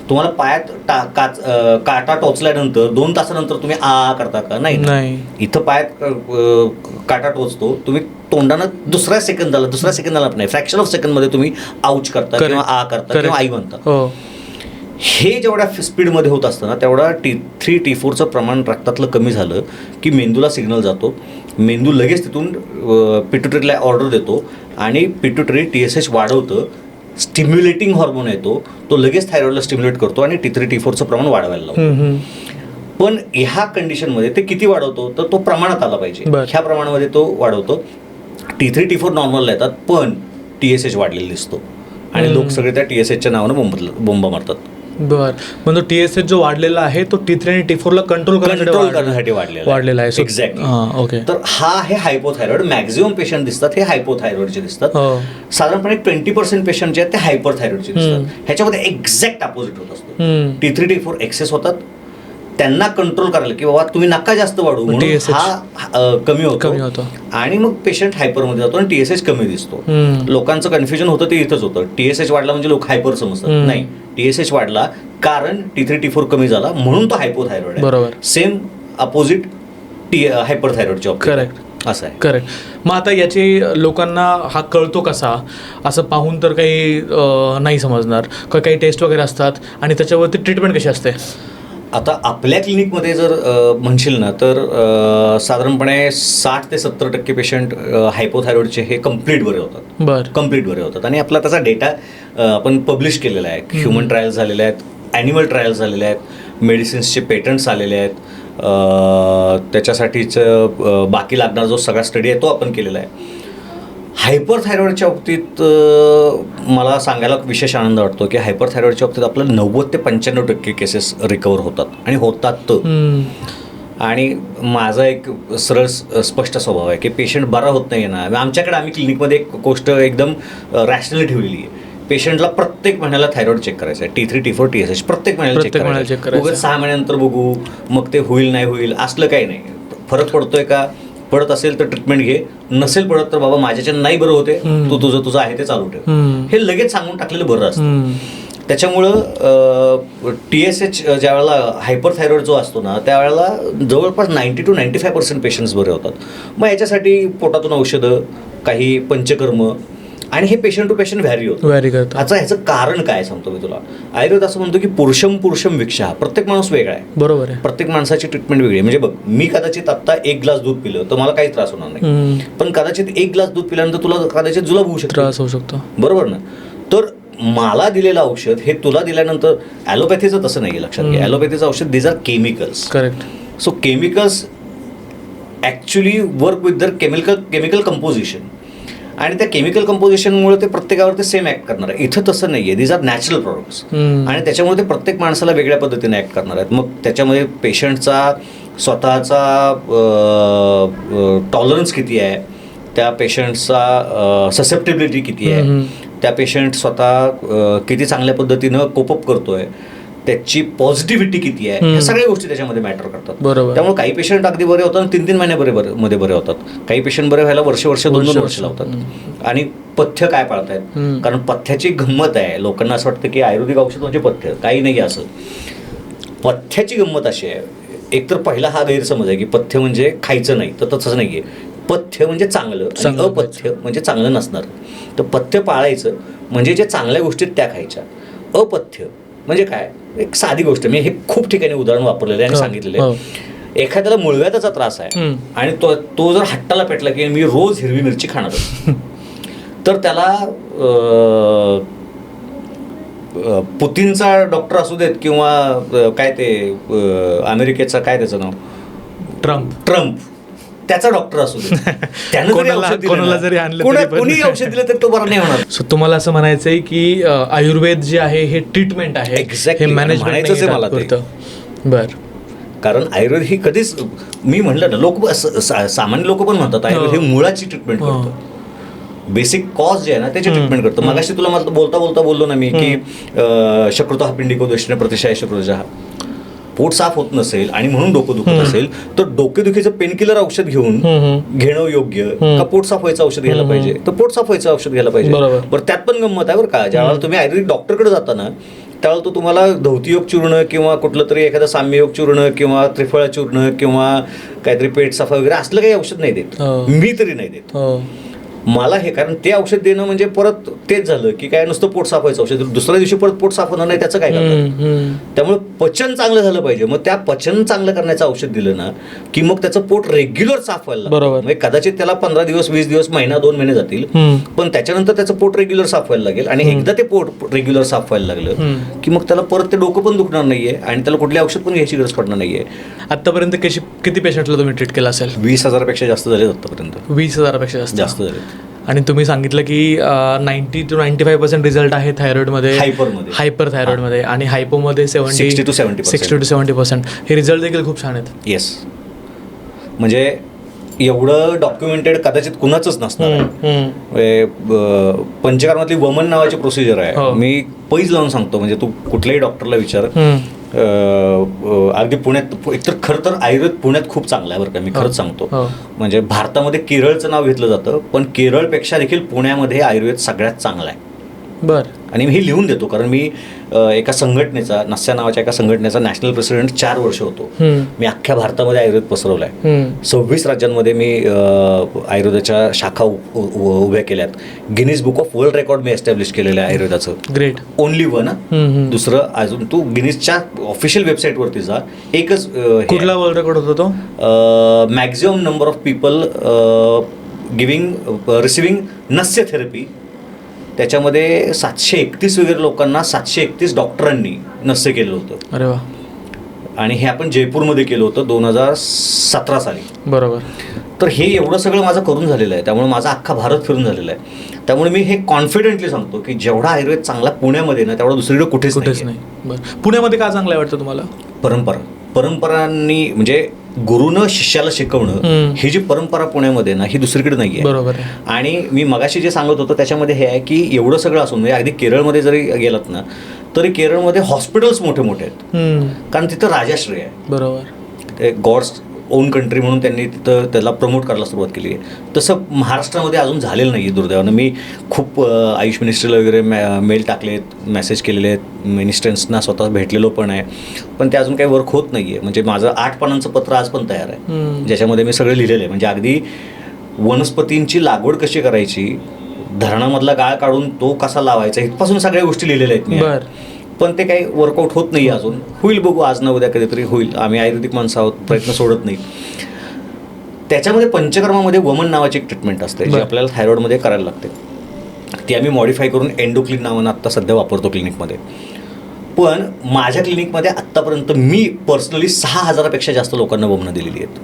तुम्हाला पायात काटा टोचल्यानंतर 2 तासानंतर तुम्ही आ करता का? नाही. इथं पायात काटा टोचतो, तुम्ही तोंडानं दुसऱ्या सेकंदाला नाही, फ्रॅक्शन ऑफ सेकंड मध्ये तुम्ही आउच करता किंवा आ करता किंवा आई म्हणता. हे जेवढ्या स्पीडमध्ये होत असतं ना तेवढा T3 T4चं प्रमाण रक्तातलं कमी झालं की मेंदूला सिग्नल जातो, मेंदू लगेच तिथून पिट्युटरीला ऑर्डर देतो आणि पिट्युटरी TSH वाढवतं, स्टिम्युलेटिंग हॉर्मोन येतो, तो लगेच थायरॉइडला स्टिम्युलेट करतो आणि T3 T4चं प्रमाण वाढवायला लावतो. पण ह्या कंडिशनमध्ये ते किती वाढवतो तर तो प्रमाणात आला पाहिजे, ह्या प्रमाणामध्ये तो वाढवतो. T3 T4 नॉर्मलला येतात पण TSH वाढलेला दिसतो आणि लोक सगळे त्या TSHच्या नावानं बोंबा मारतात. बर, म्हणजे TSH जो वाढलेला आहे तो T3 आणि T4 ला कंट्रोल करण्यासाठी वाढलेला आहे. एक्झॅक्टली. ओके. तर हा आहे हायपोथायरॉइड. मॅक्झिमम पेशंट दिसतात हे हायपोथायरॉइडचे दिसतात. साधारणपणे 20% पेशंट जे आहेत ते हायपरथायरॉइडचे दिसतात. ह्याच्यामध्ये एक्झॅक्ट अपोजिट होत असतो. T3 T4 एक्सेस होतात, त्यांना कंट्रोल करायला की बाबा तुम्ही नका जास्त वाढू म्हणून हा कमी होतो आणि मग पेशंट हायपरमध्ये जातो आणि TSH कमी दिसतो. लोकांचं कन्फ्युजन होतं ते इथंच होतं. TSH वाढला म्हणजे लोक हायपर समजतात. नाही, TSH वाढला कारण T3 T4 कमी झाला म्हणून तो हायपोथायरॉइड आहे. बरोबर. सेम अपोजिट हायपरथायरॉइडच्या करेक्ट. असं आहे. करेक्ट. मग आता याची लोकांना हा कळतो कसा, असं पाहून तर काही नाही समजणार, काही टेस्ट वगैरे असतात आणि त्याच्यावरती ट्रीटमेंट कशी असते? आता आपल्या क्लिनिकमध्ये जर म्हणशील ना तर साधारणपणे 60 ते 70% पेशंट हायपोथायरॉइडचे हे कम्प्लीट बरे होतात. कम्प्लीट बरे होतात आणि आपला त्याचा डेटा आपण पब्लिश केलेला आहे. ह्युमन ट्रायल्स झालेले आहेत, ॲनिमल ट्रायल्स झालेले आहेत, मेडिसिन्सचे पेटंट्स आलेले आहेत, त्याच्यासाठीचं बाकी लागणारा जो सगळा स्टडी आहे तो आपण केलेला आहे. हायपरथायरॉइडच्या बाबतीत मला सांगायला विशेष आनंद वाटतो की हायपरथायरॉइडच्या बाबतीत आपलं 90 ते 95% केसेस रिकवर होतात आणि होतात. आणि माझा एक सरळ स्पष्ट स्वभाव आहे की पेशंट बरा होत नाही ना, आमच्याकडे आम्ही क्लिनिकमध्ये एक गोष्ट एकदम रॅशनली ठेवलेली आहे. पेशंटला प्रत्येक महिन्याला थायरॉइड चेक करायचं आहे. T3 T4 TSH प्रत्येक महिन्याला चेक करायचं. उगाच 6 महिन्यानंतर बघू मग ते होईल नाही होईल असलं काही नाही. फरक पडतोय का, पडत असेल तर ट्रीटमेंट घे, नसेल पडत तर बाबा माझ्याच्या नाही बरं होते, तू तुझं आहे ते चालू ठेव, हे लगेच सांगून टाकलेलं बरं असतं. त्याच्यामुळं TSH ज्या वेळेला हायपरथायरॉइड जो असतो ना त्यावेळेला जवळपास 90 to 95% पेशंट्स बरे होतात. मग याच्यासाठी पोटातून औषधं, काही पंचकर्म आणि हे पेशंट टू पेशंट व्हॅरी होतं. आता ह्याचं कारण काय सांगतो मी तुला. आयुर्वेद असं म्हणतो की पुरुषम विक्षा, प्रत्येक माणूस वेगळा आहे. बरोबर आहे. प्रत्येक माणसाची ट्रीटमेंट वेगळी आहे. म्हणजे बघ, मी कदाचित आत्ता 1 ग्लास दूध पिलं तर मला काही त्रास होणार नाही, पण कदाचित 1 ग्लास दूध पिल्यानंतर तुला कदाचित जुलाब होऊ शकतो, त्रास होऊ शकतो. बरोबर ना. तर मला दिलेलं औषध हे तुला दिल्यानंतर ॲलोपॅथीचं तसं नाही, लक्षात घ्या. ॲलोपॅथीचं औषध these are chemicals. Correct. So chemicals actually work with their chemical composition आणि त्या केमिकल कंपोजिशनमुळे ते प्रत्येकावरती सेम ॲक्ट करणार आहे. इथं तसं नाही आहे. दीज आर नॅचरल प्रॉडक्ट्स आणि त्याच्यामुळे ते प्रत्येक माणसाला वेगळ्या पद्धतीने ॲक्ट करणार आहेत. मग त्याच्यामध्ये पेशंटचा स्वतःचा टॉलरन्स किती आहे, त्या पेशंटचा ससेप्टेबिलिटी किती आहे, त्या पेशंट स्वतः किती चांगल्या पद्धतीनं कोपअप करतोय, त्याची पॉझिटिव्हिटी किती आहे, ह्या सगळ्या गोष्टी त्याच्यामध्ये मॅटर करतात. बरोबर. त्यामुळे काही पेशंट अगदी बरे होतात 3-3 महिन्यामध्ये बरे होतात, काही पेशंट बरे व्हायला वर्ष 2-2 वर्ष लावतात. आणि पथ्य काय पाळतायत, कारण पथ्याची गंमत आहे. लोकांना असं वाटतं की आयुर्वेदिक औषध म्हणजे पथ्य, काही नाही असं. पथ्याची गंमत अशी आहे, एकतर पहिला हा गैरसमज आहे की पथ्य म्हणजे खायचं नाही, तर तसंच नाही आहे. पथ्य म्हणजे चांगलं आणि अपथ्य म्हणजे चांगलं नसणार. तर पथ्य पाळायचं म्हणजे जे चांगल्या गोष्टी त्या खायच्या. अपथ्य म्हणजे काय, एक साधी गोष्ट, मी हे खूप ठिकाणी उदाहरण वापरलेलं आहे आणि सांगितलेलं आहे. एखाद्याला मुळव्याधाचा त्रास आहे आणि तो जर हट्टाला पेटला की मी रोज हिरवी मिरची खाणार तर त्याला पुतीनचा डॉक्टर असू देत किंवा काय ते अमेरिकेचा काय त्याचं नाव ट्रम्प त्याचा डॉक्टर असू दे, त्यानं कोणी औषध दिलं तर तो बरा नाही होणार. सो तुम्हाला असं म्हणायचं आहे की आयुर्वेद जे आहे हे ट्रीटमेंट आहे, एक्झॅक्टली म्हणायचंच आहे मला ते. बर, कारण आयुर्वेद ही कधीच, मी म्हणलं ना, लोक सामान्य लोक पण म्हणतात आयुर्वेद हे मुळाची ट्रीटमेंट करतं, बेसिक कॉज जे आहे ना त्याची ट्रीटमेंट करतं. मगाशी तुला मला बोलता बोललो ना मी की शकृतो हा पिंडिको दक्षिण प्रतिशाय शकृतः. पोट साफ होत नसेल आणि म्हणून डोकं दुखत असेल तर डोकेदुखीचं पेनकिलर औषध घेणं योग्य का पोट साफ व्हायचं औषध घ्यायला पाहिजे, तर पोट साफ व्हायचं औषध घ्यायला पाहिजे. बरं, त्यात पण गंमत आहे बरं का. ज्यावेळेला तुम्ही आयुर्वेदिक डॉक्टरकडे जाता ना त्यावेळेला तो तुम्हाला धौतीयोग चूर्ण किंवा कुठलं तरी एखादं साम्ययोग चूर्ण किंवा त्रिफळा चूर्ण किंवा काहीतरी पेट साफा वगैरे असलं काही औषध नाही देत, मी तरी नाही देत. मला हे, कारण ते औषध देणं म्हणजे परत तेच झालं की काय नुसतं पोट साफ व्हायचं औषध, दुसऱ्या दिवशी परत पोट साफ होणार नाही, त्याचं काय करणार. त्यामुळे पचन चांगलं झालं पाहिजे. मग त्या पचन चांगलं करण्याचं औषध दिलं ना की मग त्याचं पोट रेग्युलर साफ व्हायला लागतं. बरोबर. म्हणजे कदाचित त्याला 15 दिवस 20 दिवस महिना 2 महिने जातील, पण त्याच्यानंतर त्याचं पोट रेग्युलर साफ व्हायला लागेल. आणि एकदा ते पोट रेग्युलर साफ व्हायला लागलं की मग त्याला परत ते डोकं पण दुखणार नाहीये आणि त्याला कुठले औषध पण घ्यायची गरज पडणार नाहीये. आतापर्यंत किती पेशंटला तुम्ही ट्रीट केलं असेल? 20,000 जास्त झाले आतापर्यंत. 20,000 जास्त झाले. आणि तुम्ही सांगितलं की 90 to 95% रिझल्ट आहे थायरॉइडमध्ये, हायपर थायरॉइडमध्ये, आणि हायपोमध्ये 60 to 70%. हे रिझल्ट देखील खूप छान आहेत. येस, म्हणजे एवढं डॉक्युमेंटेड कदाचित कुणाचंच नसणार. पंचकर्मातली वमन नावाची प्रोसिजर आहे. मी पैज लावून सांगतो, म्हणजे तू कुठल्याही डॉक्टरला विचार. अगदी पुण्यात, एकतर खरं तर आयुर्वेद पुण्यात खूप चांगलं आहे बरं का, मी खरंच सांगतो. म्हणजे भारतामध्ये केरळचं नाव घेतलं जातं, पण केरळपेक्षा देखील पुण्यामध्ये आयुर्वेद सगळ्यात चांगला आहे. बरं. आणि मी हे लिहून देतो, कारण मी एका संघटनेचा, नस्या नावाच्या एका संघटनेचा नॅशनल प्रेसिडेंट 4 वर्ष होतो. मी अख्ख्या भारतामध्ये आयुर्वेद पसरवला आहे. 26 राज्यांमध्ये मी आयुर्वेदाच्या शाखा उभ्या केल्यात. Guinness book of world record me establish केलेलं आहे आयुर्वेदाचं. ग्रेट. Only one. दुसरं अजून तू गिनीजच्या ऑफिशियल वेबसाईटवरती जा, एकच. कुठला वर्ल्ड रेकॉर्ड होता तो? Maximum number of people receiving नस्य थेरपी. त्याच्यामध्ये 731 वगैरे लोकांना 731 डॉक्टरांनी नस्य केलं होतं. अरे वा. आणि हे आपण जयपूरमध्ये केलं होतं 2017 साली. बरोबर. तर हे एवढं सगळं माझं करून झालेलं आहे, त्यामुळे माझा अख्खा भारत फिरून झालेला आहे. त्यामुळे मी हे कॉन्फिडेंटली सांगतो की जेवढा आयुर्वेद चांगला पुण्यामध्ये ना, तेवढा दुसरीकडे कुठेच नाही. बरं. पुण्यामध्ये काय चांगलं वाटतं तुम्हाला? परंपरांनी, म्हणजे गुरुनं शिष्याला शिकवणं, ही जी परंपरा पुण्यामध्ये ना, ही दुसरीकडे नाही आहे. बरोबर. आणि मी मगाशी जे सांगत होतो त्याच्यामध्ये हे आहे की एवढं सगळं असून, म्हणजे अगदी केरळमध्ये जरी गेलात ना, तरी केरळमध्ये हॉस्पिटल्स मोठे मोठे आहेत, कारण तिथं राजाश्रय आहे. बरोबर. गॉड्स ओन कंट्री म्हणून त्यांनी तिथं त्याला प्रमोट करायला सुरुवात केली आहे. तसं महाराष्ट्रामध्ये अजून झालेलं नाही आहे दुर्दैवानं. मी खूप आयुष मिनिस्ट्रीला वगैरे मेल टाकलेत, मेसेज केलेले आहेत, मिनिस्टर्सना स्वतः भेटलेलो पण आहे, पण ते अजून काही वर्क होत नाही आहे. म्हणजे माझं 8 पानांचं पत्र आज पण तयार आहे, ज्याच्यामध्ये मी सगळं लिहिलेलं आहे. म्हणजे अगदी वनस्पतींची लागवड कशी करायची, धरणामधला गाळ काढून तो कसा लावायचा, इथपासून सगळ्या गोष्टी लिहिलेल्या आहेत मी. पण ते काही वर्कआउट होत नाही अजून. होईल, बघू, आज ना उद्या कधीतरी होईल. आम्ही आयुर्वेदिक माणसं आहोत, प्रयत्न सोडत नाही. त्याच्यामध्ये पंचकर्मामध्ये वमन नावाची एक ट्रीटमेंट असते, जी आपल्याला थायरॉइडमध्ये करायला लागते. ती आम्ही मॉडिफाय करून एंडोक्लिन नावानं आत्ता सध्या वापरतो क्लिनिकमध्ये. पण माझ्या क्लिनिकमध्ये आत्तापर्यंत मी पर्सनली 6,000पेक्षा जास्त लोकांना वमनं दिलेली आहेत.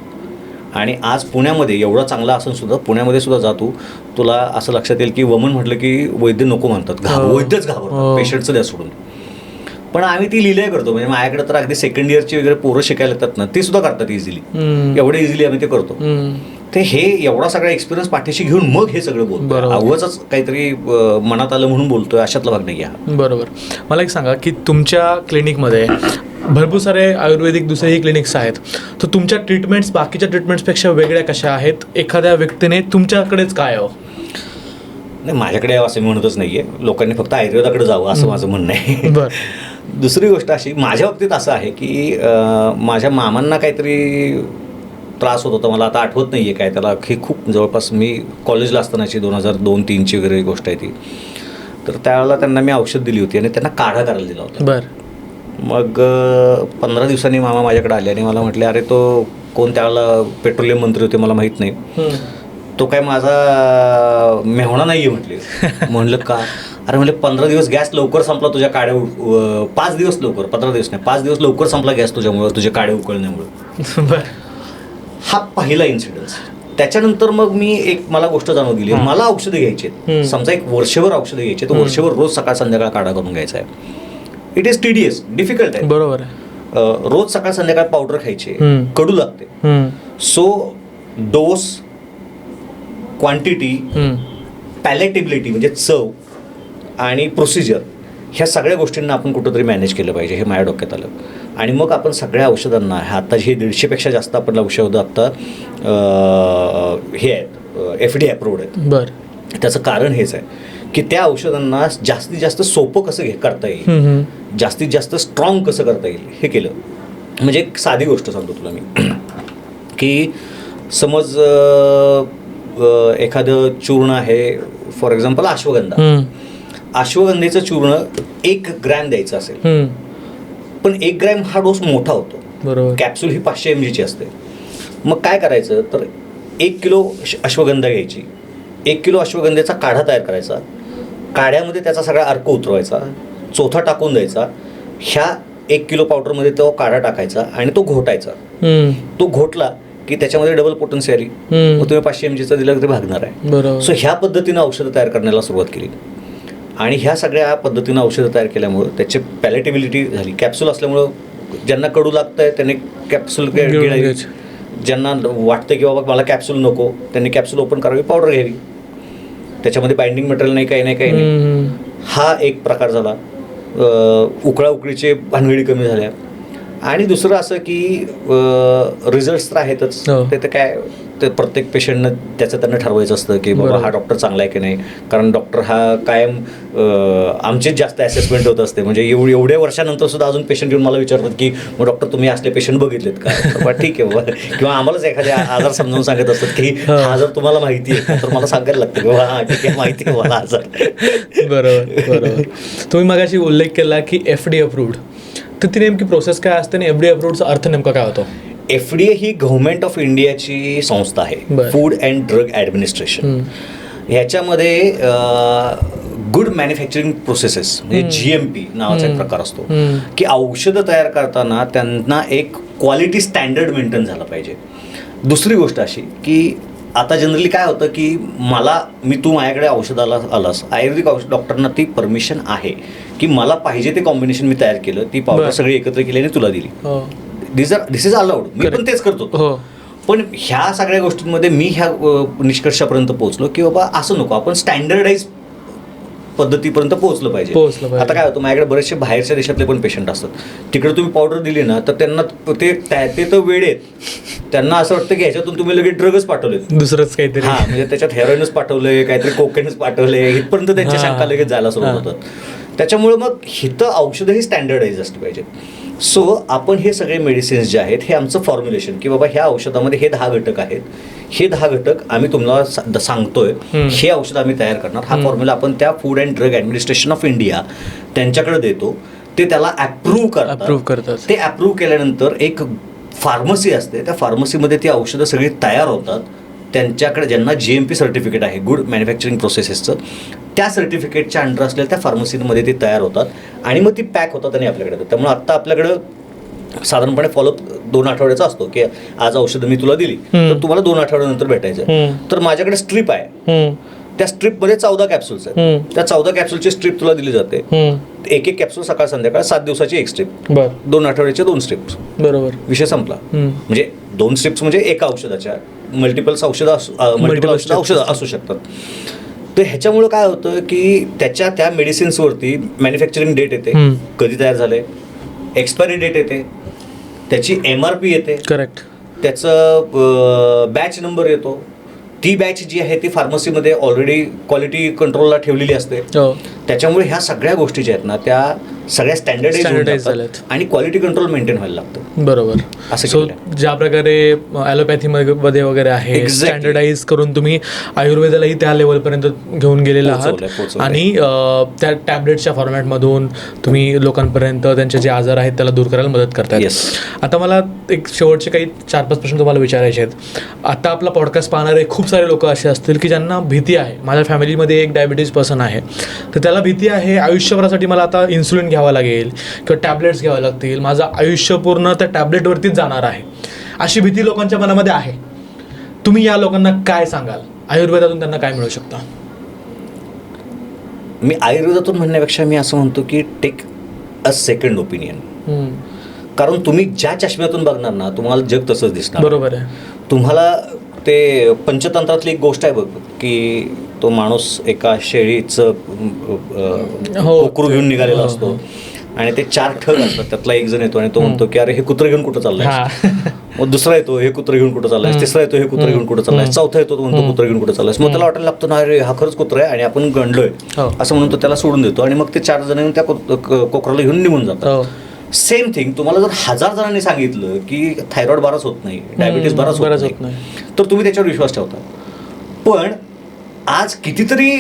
आणि आज पुण्यामध्ये एवढा चांगला असून सुद्धा, पुण्यामध्ये सुद्धा जातो, तुला असं लक्षात येईल की वमन म्हटलं की वैद्य नको म्हणतात, वैद्यच घाबरतात, पेशंटचं द्या सोडून. पण आम्ही ती लिहिलंय करतो. म्हणजे माझ्याकडे तर अगदी सेकंड इयरची वगैरे पोरं शिकायला येतात ना, ती सुद्धा करतात इझिली. एवढे इझिली आम्ही ते करतो. ते हे एवढा सगळा एक्सपिरियन्स पाठीशी घेऊन मग हे सगळं बोलतो. अवघच काहीतरी मनात आलं म्हणून बोलतोय अशातला भाग नाही आहे. बरोबर. मला एक सांगा की तुमच्या क्लिनिकमध्ये भरपूर सारे आयुर्वेदिक दुसरेही क्लिनिक्स आहेत, तर तुमच्या ट्रीटमेंट्स बाकीच्या ट्रीटमेंट्सपेक्षा वेगळ्या कशा आहेत? एखाद्या व्यक्तीने तुमच्याकडेच काय हवं? नाही, माझ्याकडे यावं असं मी म्हणतच नाही आहे. लोकांनी फक्त आयुर्वेदाकडे जावं असं माझं म्हणणं आहे. बरं. दुसरी गोष्ट अशी, माझ्या बाबतीत असं आहे की माझ्या मामांना काहीतरी त्रास होत होता, मला आता आठवत नाही आहे काय त्याला. हे खूप जवळपास मी कॉलेजला असतानाची 2002-03ची वगैरे गोष्ट आहे ती. तर त्यावेळेला त्यांना मी औषध दिली होती आणि त्यांना काढा करायला दिला होता. बरं. मग 15 दिवसांनी मामा माझ्याकडे आले आणि मला म्हटले, अरे तो कोण त्यावेळेला पेट्रोलियम मंत्री होते, मला माहीत नाही, तो काय माझा मेहणा नाही आहे म्हटले. म्हणलं का? अरे म्हणले 15 दिवस गॅस लवकर संपला तुझ्या काड्या 5 दिवस लवकर, 15 दिवस नाही, 5 दिवस लवकर संपला गॅस तुझ्यामुळं, तुझ्या काड्या उकळण्यामुळं. बरं. हा पहिला इन्सिडन्स. त्याच्यानंतर मग मी मला गोष्ट जाणून दिली, मला औषधं घ्यायची आहेत. समजा एक वर्षभर औषधं घ्यायची, तर वर्षभर रोज सकाळ संध्याकाळ काढा करून घ्यायचा आहे. इट इज टीडियस, डिफिकल्ट आहे. बरोबर आहे. रोज सकाळ संध्याकाळ पावडर खायची, कडू लागते. सो डोस, क्वांटिटी, पॅलेटेबिलिटी म्हणजे चव आणि प्रोसिजर, ह्या सगळ्या गोष्टींना आपण कुठंतरी मॅनेज केलं पाहिजे, हे माझ्या डोक्यात आलं. आणि मग आपण सगळ्या औषधांना, आता हे 150पेक्षा जास्त आपण औषधं आत्ता हे आहेत, FDA अप्रूव्ड आहेत. बरं. त्याचं कारण हेच आहे की त्या औषधांना जास्तीत जास्त सोपं कसं करता येईल, जास्तीत जास्त स्ट्रॉंग कसं करता येईल, हे केलं. म्हणजे एक साधी गोष्ट सांगतो तुला मी, की समज एखादं चूर्ण आहे, फॉर एक्झाम्पल अश्वगंधा. अश्वगंधेचं चूर्ण 1 ग्रॅम द्यायचं असेल, पण 1 ग्रॅम हा डोस मोठा होतो. बरोबर. कॅप्सूल ही 500 mg ची असते. मग काय करायचं तर 1 किलो अश्वगंधा घ्यायची, 1 किलो अश्वगंधेचा काढा तयार करायचा, काढ्यामध्ये त्याचा सगळा अर्क उतरवायचा, चोथा टाकून द्यायचा, ह्या 1 किलो पावडरमध्ये तो काढा टाकायचा आणि तो घोटायचा. तो घोटला की त्याच्यामध्ये डबल पोटन्सी आली, मग तुम्ही 500 mg दिला तर ते भागणार आहे. सो ह्या पद्धतीनं औषधं तयार करण्याला सुरुवात केली आणि ह्या सगळ्या पद्धतीनं औषधं तयार केल्यामुळं त्याची पॅलेटेबिलिटी झाली. कॅप्सूल असल्यामुळं ज्यांना कडू लागतं आहे त्यांनी कॅप्सूल गिळावी, ज्यांना वाटतं की बाबा मला कॅप्सूल नको त्यांनी कॅप्सूल ओपन करावी, पावडर घ्यावी, त्याच्यामध्ये बाइंडिंग मटेरियल नाही, काही नाही. हा एक प्रकार झाला. उकळीचे भानगडी कमी झाल्या. आणि दुसरं असं की रिझल्ट्स तर आहेतच, ते तर काय ते प्रत्येक पेशंटनं त्याचं त्यांना ठरवायचं असतं की बाबा हा डॉक्टर चांगला आहे की नाही. कारण डॉक्टर हा कायम आमचीच जास्त असेसमेंट होत असते. म्हणजे एवढ्या वर्षानंतर सुद्धा अजून पेशंट येऊन मला विचारतात की मग डॉक्टर तुम्ही असले पेशंट बघितलेत का. बाबा ठीक आहे बाबा, किंवा आम्हालाच एखाद्या आजार समजावून सांगत असतात की हा आजार तुम्हाला माहिती आहे तर मला सांगायला लागतं की बाबा हा ठीक आहे माहिती आहे मला आजार. बरोबर. तुम्ही मगाशी उल्लेख केला की FDA अप्रूव्ड, तर ती नेमकी प्रोसेस काय असते आणि FDA अप्रूव्डचा अर्थ नेमका काय होतो? FDA ही गव्हर्नमेंट ऑफ इंडियाची संस्था आहे, फूड अँड ड्रग ॲडमिनिस्ट्रेशन. ह्याच्यामध्ये गुड मॅन्युफॅक्चरिंग प्रोसेसेस म्हणजे GMP नावाचा एक प्रकार असतो की औषधं तयार करताना त्यांना एक क्वालिटी स्टँडर्ड मेंटेन झालं पाहिजे. दुसरी गोष्ट अशी की आता जनरली काय होतं की तू माझ्याकडे औषधाला आलास, आयुर्वेदिक औषध डॉक्टरना ती परमिशन आहे की मला पाहिजे ते कॉम्बिनेशन मी तयार केलं, ती पावडर सगळी एकत्र केली आणि तुला दिली. दिस इज अलाउड, मी पण तेच करतो. पण ह्या सगळ्या गोष्टींमध्ये मी ह्या निष्कर्षापर्यंत पोहोचलो की बाबा असं नको, आपण स्टँडर्डाइज पद्धतीपर्यंत पोहोचलं पाहिजे. आता काय होतं, माझ्याकडे बरेचसे बाहेरच्या देशातले पण पेशंट असतात, तिकडे तुम्ही पावडर दिली ना तर त्यांना ते तर वेळ आहेत, त्यांना असं वाटतं की ह्याच्यातून तुम्ही लगेच ड्रगच पाठवले, दुसरंच काहीतरी. हां, म्हणजे त्याच्यात हेरोईनच पाठवलंय, काहीतरी कोकेनच पाठवलंय, इथपर्यंत त्यांच्या शंका लगेच जायला सुरुवात होतात. त्याच्यामुळे मग हिथं औषधं ही स्टँडर्डाइज असली पाहिजे. सो आपण हे सगळे मेडिसिन्स जे आहेत हे आमचं फॉर्म्युलेशन की बाबा ह्या औषधामध्ये हे 10 घटक आहेत, हे 10 घटक आम्ही तुम्हाला सांगतोय, हे औषध आम्ही तयार करणार. हा फॉर्म्युला आपण त्या food and drug administration of India त्यांच्याकडे देतो, ते त्याला अप्रूव्ह करतात. ते अप्रूव्ह केल्यानंतर एक फार्मसी असते, त्या फार्मसीमध्ये ती औषधं सगळी तयार होतात. त्यांच्याकडे ज्यांना GMP सर्टिफिकेट आहे, गुड मॅन्युफॅक्चरिंग प्रोसेसेसचं, त्या सर्टिफिकेटच्या अंडर असलेल्या त्या फार्मसीमध्ये ते तयार होतात आणि मग ती पॅक होतात आणि आपल्याकडे येतात. त्यामुळे आत्ता आपल्याकडं साधारणपणे फॉलोअप 2 आठवड्याचा असतो की आज औषधं मी तुला दिली तर तुम्हाला 2 आठवड्यानंतर भेटायचं. तर माझ्याकडे स्ट्रीप आहे, त्या स्ट्रीपमध्ये 14 कॅप्सूल्स आहेत, त्या 14 कॅप्सूलची स्ट्रीप तुला दिली जाते. एक कॅप्सूल सकाळ संध्याकाळ 7 दिवसाची एक स्ट्रीप, 2 आठवड्याच्या 2 स्ट्रिप्स. बरोबर, विषय संपला. म्हणजे 2 स्ट्रिप्स म्हणजे एका औषधाच्या मल्टिपल औषधं असू शकतात. तर ह्याच्यामुळं काय होतं की त्या मेडिसिन्सवरती मॅन्युफॅक्चरिंग डेट येते, कधी तयार झाले, एक्सपायरी डेट येते, त्याची MRP येते, करेक्ट, त्याचं बॅच नंबर येतो. ती बॅच जी आहे ती फार्मसीमध्ये ऑलरेडी क्वालिटी कंट्रोलला ठेवलेली असते. त्याच्यामुळे ह्या सगळ्या गोष्टी ज्या आहेत ना त्या सगळ्या स्टँडर्डाइज झाल्यात आणि क्वालिटी कंट्रोल मेंटेन व्हायला लागतं. बरोबर. असं ज्या प्रकारे ॲलोपॅथीमध्ये वगैरे आहे स्टँडर्डाइज करून तुम्ही आयुर्वेदालाही त्या लेवलपर्यंत घेऊन गेलेला आहात आणि त्या टॅबलेटच्या फॉर्मॅटमधून तुम्ही लोकांपर्यंत त्यांचे जे आजार आहेत त्याला दूर करायला मदत करताय. आता मला एक शेवटचे काही 4-5 प्रश्न तुम्हाला विचारायचे आहेत. आता आपला पॉडकास्ट पाहणारे खूप सारे लोक असे असतील की ज्यांना भीती आहे, माझ्या फॅमिलीमध्ये एक डायबिटीज पर्सन आहे, तर त्याला भीती आहे आयुष्यभरासाठी मला आता इन्सुलिन घ्यावं लागेल किंवा टॅबलेट्स घ्यावं लागतील, माझं आयुष्य पूर्ण त्या टॅबलेटवरतीच जाणार आहे, अशी भीती लोकांच्या मनामध्ये आहे. तुम्ही या लोकांना काय सांगाल? आयुर्वेदातून त्यांना काय मिळू शकतं? मी आयुर्वेदातून म्हणण्यापेक्षा मी असं म्हणतो की टेक अ सेकंड ओपिनियन. कारण तुम्ही ज्या चष्म्यातून बघणार ना तुम्हाला जग तसंच दिसणार. बरोबर आहे. तुम्हाला ते पंचतंत्रातली एक गोष्ट आहे बघ की तो माणूस एका शेळीचं कोकरू घेऊन निघालेला असतो आणि ते 4 ठग असतात, त्यातला एक जण येतो आणि तो म्हणतो की अरे हे कुत्रं घेऊन कुठं चाललंय. मग दुसरा येतो हे कुत्रं घेऊन कुठं चाललाय, तिसरा येतो हे कुत्रं घेऊन कुठं चाललाय, चौथा येतो तो म्हणतो कुत्रं घेऊन कुठं चाललाय. मग त्याला वाटायला लागतं ना अरे हा खरंच कुत्रं आहे आणि आपण गंडलोय असं म्हणून तो त्याला सोडून देतो आणि मग ते 4 जण त्या कोकराला घेऊन निघून जातात. सेम थिंग तुम्हाला जर 1000 जणांनी सांगितलं की थायरॉइड बराच होत नाही, डायबिटीस बराच होत नाही, तर तुम्ही त्याच्यावर विश्वास ठेवता. पण आज कितीतरी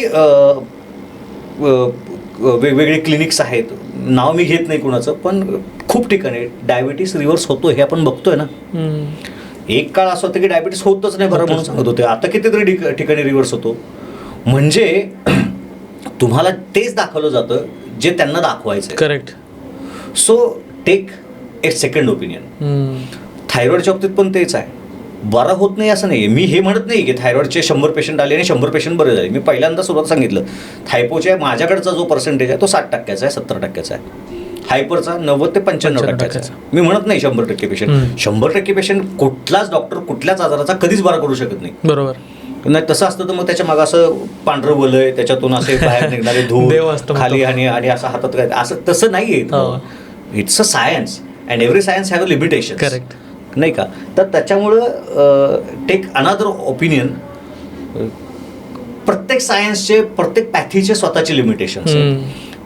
वेगवेगळे क्लिनिक्स आहेत, नाव मी घेत नाही कुणाचं, पण खूप ठिकाणी डायबिटीस रिव्हर्स होतो हे आपण बघतोय ना. एक काळ असं होतं की डायबिटीस होतच नाही बरं म्हणून सांगत होते, आता कितीतरी ठिकाणी रिव्हर्स होतो. म्हणजे तुम्हाला तेच दाखवलं जातं जे त्यांना दाखवायचं. Correct. So take a second opinion. थायरॉइडच्या बाबतीत पण तेच आहे, बरं होत नाही असं नाही. मी हे म्हणत नाही की थायरॉइडचे 100 पेशंट आले आणि 100 पेशंट बरे झाले. मी पहिल्यांदा सुरुवात सांगितलं, थायपोच्या माझ्याकडचा जो पर्सेंटेज आहे तो 60% आहे, 70% आहे. हायपरचा 90 ते 95% आहे. मी म्हणत नाही 100% पेशंट. 100% पेशंट कुठलाच डॉक्टर कुठल्याच आजाराचा कधीच बरा करू शकत नाही. बरोबर. नाही तसं असतं तर मग त्याच्या मागं असं पांढरं वलय, त्याच्यातून असे बाहेर निघणारे धूळ खाली आणि असं हातात काय, असं तसं नाही आहे. It's a science and every science have a limitation. Correct. नाही का. तर त्याच्यामुळं टेक अनदर ओपिनियन. प्रत्येक सायन्सचे प्रत्येक पॅथीचे स्वतःचे लिमिटेशन्स.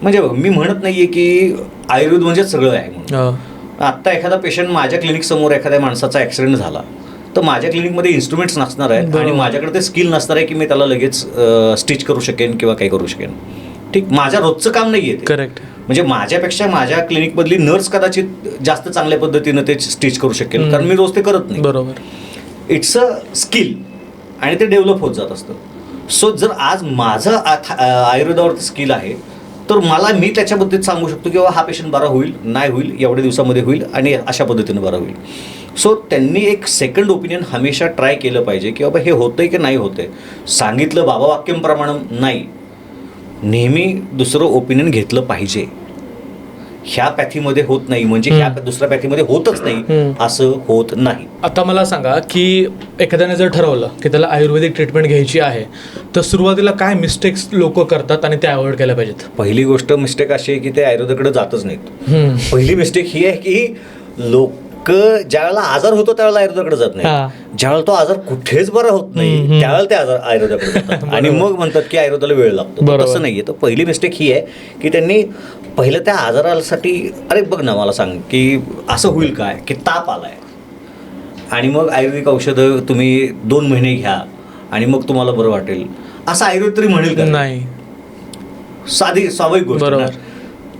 म्हणजे मी म्हणत नाहीये की आयुर्वेद म्हणजे सगळं आहे म्हणून. आत्ता एखादा पेशंट माझ्या क्लिनिक समोर एखाद्या माणसाचा ऍक्सिडेंट झाला तर माझ्या क्लिनिकमध्ये इन्स्ट्रुमेंट्स नसणार आहेत आणि माझ्याकडे ते स्किल नसणार आहे की मी त्याला लगेच स्टिच करू शकेन किंवा काही करू शकेन. ठीक, माझ्या रोजचं काम नाही आहे. करेक्ट. म्हणजे माझ्यापेक्षा माझ्या क्लिनिकमधली नर्स कदाचित जास्त चांगल्या पद्धतीनं ते स्टिच करू शकेल, कारण मी रोज ते करत नाही. बरोबर. इट्स अ स्किल आणि ते डेव्हलप होत जात असतं. सो जर आज माझं आयुर्वेदावरती स्किल आहे तर मी त्याच्या पद्धतीत सांगू शकतो की हा पेशंट बरा होईल, नाही होईल, एवढ्या दिवसामध्ये होईल आणि अशा पद्धतीनं बरा होईल. सो त्यांनी एक सेकंड ओपिनियन हमेशा ट्राय केलं पाहिजे की बाबा हे होतंय की नाही होतंय. सांगितलं बाबा वाक्यप्रमाणे नाही, नेहमी दुसरं ओपिनियन घेतलं पाहिजे. ह्या पॅथीमध्ये होत नाही म्हणजे ह्या दुसऱ्या पॅथीमध्ये होतच नाही असं होत नाही. आता मला सांगा की एखाद्याने जर ठरवलं की त्याला आयुर्वेदिक ट्रीटमेंट घ्यायची आहे तर सुरुवातीला काय मिस्टेक्स लोक करतात आणि त्या अवॉइड केल्या पाहिजेत? पहिली गोष्ट मिस्टेक अशी आहे की ते आयुर्वेदाकडे जातच नाहीत. पहिली मिस्टेक ही आहे की लोक ज्यावेळेला आजार होतो त्यावेळेला आयुर्वेदाकडे जात नाही. ज्यावेळेला तो आजार कुठेच बरा होत नाही त्यावेळेला ते आजार आयुर्वेदाकडे जातात आणि मग म्हणतात की आयुर्वेदाला वेळ लागतो. तसं नाहीये. तर पहिली मिस्टेक ही आहे की त्यांनी पहिलं त्या आजारासाठी, अरे बघ ना मला सांग की असं होईल काय की ताप आलाय आणि मग आयुर्वेदिक औषधं तुम्ही 2 महिने घ्या आणि मग तुम्हाला बरं वाटेल, असं आयुर्वेद तरी म्हणेल का? नाही. साधी स्वाभाविक गोष्ट.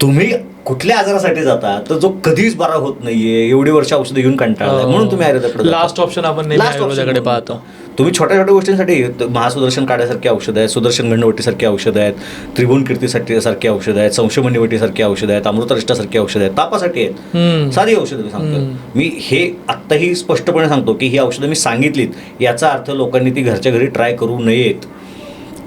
तुम्ही कुठल्या आजारासाठी जाता तर जो कधीच बरा होत नाहीये, एवढी वर्ष औषधं घेऊन कंटाळलाय म्हणून तुम्ही आयुर्वेदाकडे लास्ट ऑप्शन आपण आयुर्वेदाकडे पाहतो. तुम्ही छोट्या छोट्या गोष्टींसाठी महासुदर्शन काढ्यासारखी औषधं आहेत, सुदर्शन गंडवटीसारखी औषधं आहेत, त्रिभुवन कीर्तीसाठी सारखी औषधं आहेत, संशमनिवटीसारखी औषधं आहेत, अमृतरिष्टासारखी औषधं आहेत, तापासाठी आहेत. साधी औषधं मी सांगतो. मी हे आत्ताही स्पष्टपणे सांगतो की ही औषधं मी सांगितलीत याचा अर्थ लोकांनी ती घरच्या घरी ट्राय करू नयेत,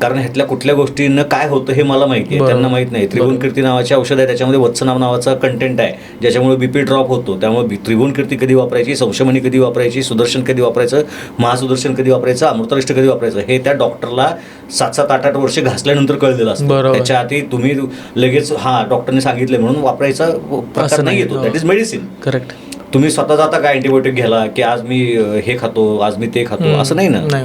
कारण ह्यातल्या कुठल्या गोष्टींना काय होतं हे मला माहिती आहे, त्यांना माहित नाही. त्रिभुवन कीर्ती नावाची औषध आहे, त्याच्यामध्ये वत्सनाम नावाचा कंटेंट आहे ज्याच्यामुळे बीपी ड्रॉप होतो. त्यामुळे त्रिभुवन कीर्ती कधी वापरायची, संशमनी कधी वापरायची, सुदर्शन कधी वापरायचं, महासुदर्शन कधी वापरायचं, अमृतरिष्ट कधी वापरायचं हे त्या डॉक्टरला 7-7, 8-8 वर्ष घासल्यानंतर कळलेलं असतं. त्याच्या आधी तुम्ही लगेच डॉक्टरने सांगितलं म्हणून वापरायचा प्रकार नाही येतो. That is medicine. करेक्ट. तुम्ही स्वतः जाता का अँटीबायोटिक घ्यायला की आज मी हे खातो, आज मी ते खातो, असं नाही ना.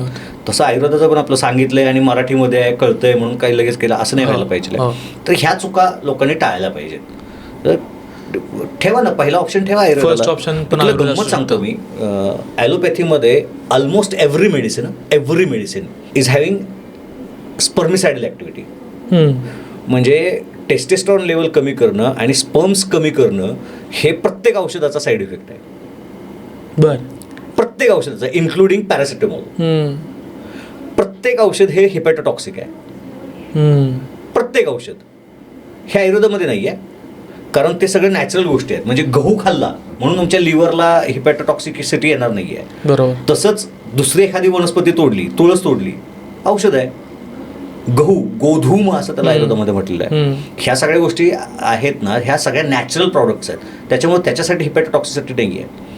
तसं आयुर्वेदाचं पण आपलं सांगितलंय आणि मराठीमध्ये आहे, कळतंय म्हणून काही लगेच केलं असं नाही व्हायला पाहिजे. तर ह्या चुका लोकांनी टाळायला पाहिजेत. तर ठेवा ना, पहिला ऑप्शन ठेवा आयुर्वेदाला. गंमत सांगतो मी, ॲलोपॅथीमध्ये almost every medicine is having spermicidal activity. म्हणजे टेस्टेस्ट्रॉन लेवल कमी करणं आणि स्पर्म्स कमी करणं हे प्रत्येक औषधाचा साईड इफेक्ट आहे. प्रत्येक औषधाचा, इन्क्लुडिंग पॅरासिटामॉल. प्रत्येक औषध हे हिपॅटोटॉक्सिक आहे. प्रत्येक औषध हे आयुर्वेदामध्ये नाही आहे, कारण ते सगळे नॅचरल गोष्टी आहेत. म्हणजे गहू खाल्ला म्हणून तुमच्या लिव्हरला हिपॅटोटॉक्सिसिटी येणार नाही आहे. बरोबर. तसंच दुसरी एखादी वनस्पती तोडली, तुळस तोडली, औषध आहे. गहू, गोधूम असं त्याला आयुर्वेदामध्ये म्हटलेलं आहे. ह्या सगळ्या गोष्टी आहेत ना, ह्या सगळ्या नॅचरल प्रॉडक्ट्स आहेत, त्याच्यामुळे त्याच्यासाठी हिपॅटोटॉक्सिसिटी नाही आहे.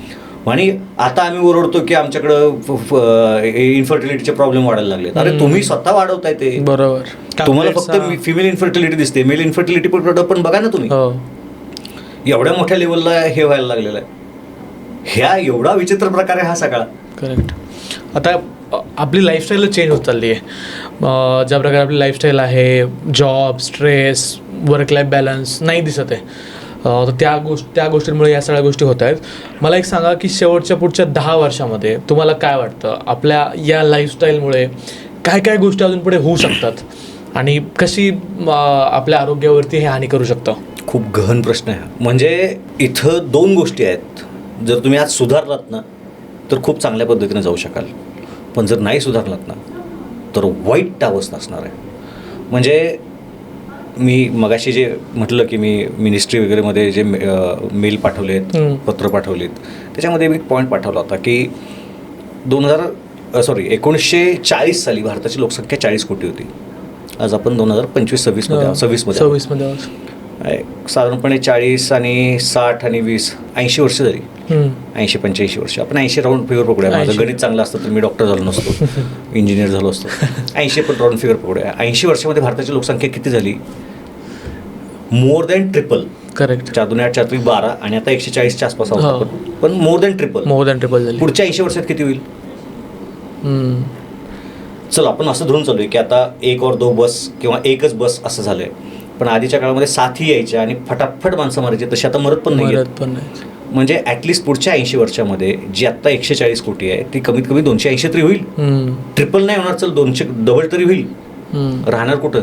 आणि आता आम्ही ओरडतो की आमच्याकडं इन्फर्टिलिटीचे प्रॉब्लेम वाढायला लागले. अरे तुम्ही स्वतः वाढवताय ते. बरोबर. तुम्हाला फक्त फिमेल इन्फर्टिलिटी दिसते, मेल इन्फर्टिलिटी पण बघा ना तुम्ही. एवढ्या मोठ्या लेवलला हे व्हायला लागलेलं आहे. ह्या एवढा विचित्र प्रकार आहे हा सगळा. करेक्ट. आता आपली लाईफस्टाईल चेंज होत चालली आहे. ज्या प्रकारे आपली लाईफस्टाईल आहे, job, stress, work life balance नाही दिसत आहे, तर त्या गोष्टींमुळे या सगळ्या गोष्टी होत आहेत. मला एक सांगा की शेवटच्या पुढच्या 10 वर्षामध्ये तुम्हाला काय वाटतं, आपल्या या लाईफस्टाईलमुळे काय काय गोष्टी अजून पुढे होऊ शकतात आणि कशी आपल्या आरोग्यावरती हे हानी करू शकतं? खूप गहन प्रश्न आहे. म्हणजे इथं 2 गोष्टी आहेत. जर तुम्ही आज सुधारलात ना तर खूप चांगल्या पद्धतीने जाऊ शकाल, पण जर नाही सुधारलात ना तर वाईट अवस्था असणार आहे. म्हणजे मी मगाशी जे म्हटलं की मी मिनिस्ट्री वगैरेमध्ये जे मेल पाठवलेत, पत्र पाठवलेत, त्याच्यामध्ये मी पॉईंट पाठवला होता की 1940 साली भारताची लोकसंख्या 40 कोटी होती. आज आपण 2025-26 मध्ये साधारणपणे 40 आणि 60 आणि 20 80 वर्ष झाली. 80-85 वर्ष. आपण 80 राऊंड फिगर पकडूया. माझं गणित चांगलं असतं तर मी डॉक्टर झालो नसतो, इंजिनियर झालो असतो. 80 पण राऊंड फिगर पकडूया. 80 वर्षामध्ये भारताची लोकसंख्या किती झाली? More than triple. करेक्ट. 4 2 8 4 3 12 आणि आता 140च्या आसपास आहोत, पण मोर दॅन ट्रिपल झाली. पुढच्या 80 वर्षात किती होईल? चल आपण असं धरून चालू आहे की आता 1 और 2 बस किंवा एकच बस असं झालंय, पण आधीच्या काळामध्ये साथी यायच्या आणि फटाफट माणसं मारायची, तशी आता मरत पण नाही. म्हणजे ॲटलिस्ट पुढच्या 80 वर्षामध्ये जी आत्ता 140 कोटी आहे ती कमीत कमी 280 तरी होईल. ट्रिपल नाही होणार, चल 200 डबल तरी होईल. राहणार कुठं?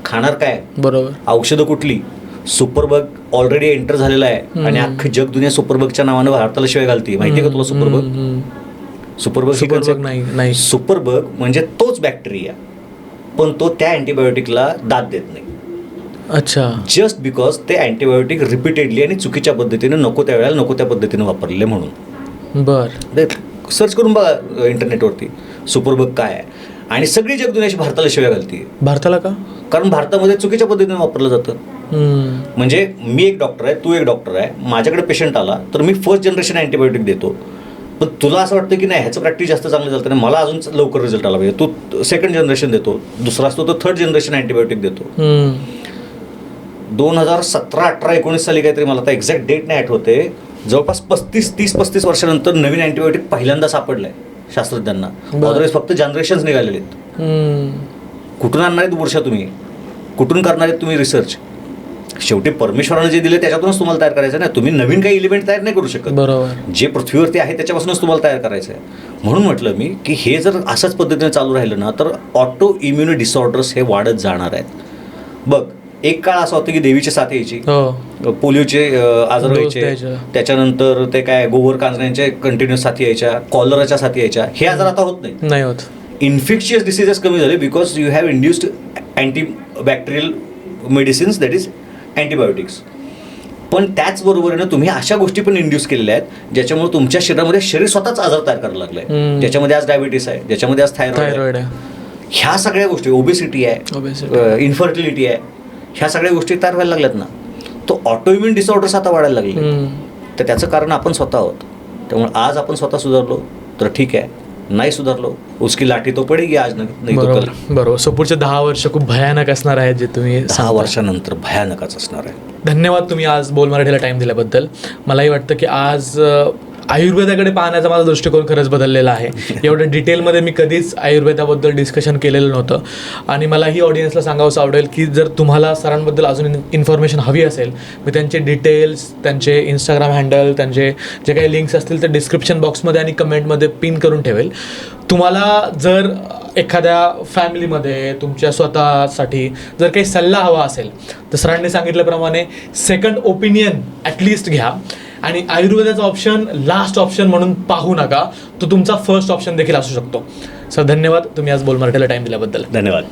खाणार काय? बरोबर. औषधं कुठली? सुपरबग ऑलरेडी एंटर झालेला आहे आणि अख्खं जग दुनिया सुपरबगच्या नावानं भारताला शिवाय घालते. माहिती का तुला सुपरबग? सुपरबग नाही. सुपरबग म्हणजे तोच बॅक्टेरिया, पण तो त्या अँटीबायोटिकला दाद देत नाही. अच्छा. जस्ट बिकॉज ते अँटीबायोटिक रिपीटेडली आणि चुकीच्या पद्धतीने नको त्या वेळेला नको त्या पद्धतीने वापरले म्हणून. सर्च करून बघा इंटरनेटवरती सुपरबग काय आहे. आणि सगळी जग दुनियाशी भारताला शिवाय घालते. भारताला का? कारण भारतामध्ये चुकीच्या पद्धतीने वापरलं जातं. म्हणजे मी एक डॉक्टर आहे, तू एक डॉक्टर आहे, माझ्याकडे पेशंट आला तर मी फर्स्ट जनरेशन अँटीबायोटिक देतो, पण तुला असं वाटतं की नाही ह्याचं प्रॅक्टिस जास्त चांगलं चालतं नाही, मला अजून लवकर रिझल्ट आला पाहिजे, तू सेकंड जनरेशन देतो, दुसरा असतो तो थर्ड जनरेशन अँटीबायोटिक देतो. 2017-18-19 साली काहीतरी, मला आता एक्झॅक्ट डेट नाही आठवते, जवळपास 30-35 वर्षानंतर नवीन अँटीबायोटिक पहिल्यांदा सापडलंय शास्त्रज्ञांना. अदरवाईज फक्त जनरेशन्स निघालेले आहेत. कुठून आणणार आहेत वर्षा तुम्ही? कुठून करणार आहेत तुम्ही रिसर्च? शेवटी परमेश्वरानं जे दिले त्याच्यातूनच तुम्हाला तयार करायचं नाही. तुम्ही नवीन काही एलिमेंट तयार नाही करू शकत. बरोबर. जे पृथ्वीवरती आहे त्याच्यापासूनच तुम्हाला तयार करायचं आहे. म्हणून म्हटलं मी की हे जर अशाच पद्धतीने चालू राहिलं ना तर ऑटो इम्युनो डिसऑर्डर्स हे वाढत जाणार आहेत. बघ, एक काळ असा होता की देवीची साथ यायची, पोलिओचे आजार व्हायचे, त्याच्यानंतर ते काय गोवर कांजण्यांचे कंटिन्युअस साथी यायच्या, कॉलराच्या साथी यायच्या. हे आजार आता होत नाही होत. इन्फेक्शियस डिसीजेस कमी झाले because you have induced antibacterial medicines, that is antibiotics. पण त्याचबरोबरीनं तुम्ही अशा गोष्टी पण इंड्यूस केलेल्या आहेत ज्याच्यामुळे तुमच्या शरीरामध्ये शरीर स्वतःच आजार तयार करायला लागलाय. ज्याच्यामध्ये आज डायबिटीस आहे, ज्याच्यामध्ये आज थायरॉइड आहे, ह्या सगळ्या गोष्टी, ओबेसिटी आहे, इन्फर्टिलिटी आहे, ह्या सगळ्या गोष्टी तयार व्हायला लागल्यात ना. तो ऑटोइम्युन डिसऑर्डर्स आता वाढायला लागले. तर त्याचं कारण आपण स्वतः आहोत. त्यामुळे आज आपण स्वतः सुधारलो तर ठीक आहे, नाही सुधारलो उसकी लाठी तो पडेगी आज नाही तो कल. बरोबर. सो पुढचे 10 वर्ष खूप भयानक असणार आहेत, जे तुम्ही 10 वर्षानंतर भयानकच असणार आहे. धन्यवाद तुम्ही आज बोल मराठीला टाईम दिल्याबद्दल. मलाही वाटतं की आज आयुर्वेदाकडे पाहण्याचा माझा दृष्टिकोन खरंच बदललेला आहे. एवढं डिटेलमध्ये मी कधीच आयुर्वेदाबद्दल डिस्कशन केलेलं नव्हतं. आणि मलाही ऑडियन्सला सांगावंसं आवडेल की जर तुम्हाला सरांबद्दल अजून इन्फॉर्मेशन हवी असेल, मी त्यांचे डिटेल्स, त्यांचे इंस्टाग्राम हँडल, त्यांचे जे काही लिंक्स असतील ते डिस्क्रिप्शन बॉक्समध्ये आणि कमेंटमध्ये पिन करून ठेवेल. तुम्हाला जर एखाद्या फॅमिलीमध्ये तुमच्या स्वतःसाठी जर काही सल्ला हवा असेल तर सरांनी सांगितल्याप्रमाणे सेकंड ओपिनियन ॲटलिस्ट घ्या. आणि आयुर्वेदाचा ऑप्शन लास्ट ऑप्शन म्हणून पाहू नका, तो तुमचा फर्स्ट ऑप्शन देखील असू शकतो. सर धन्यवाद, तुम्ही आज बोल मराठीला टाईम दिल्याबद्दल. धन्यवाद.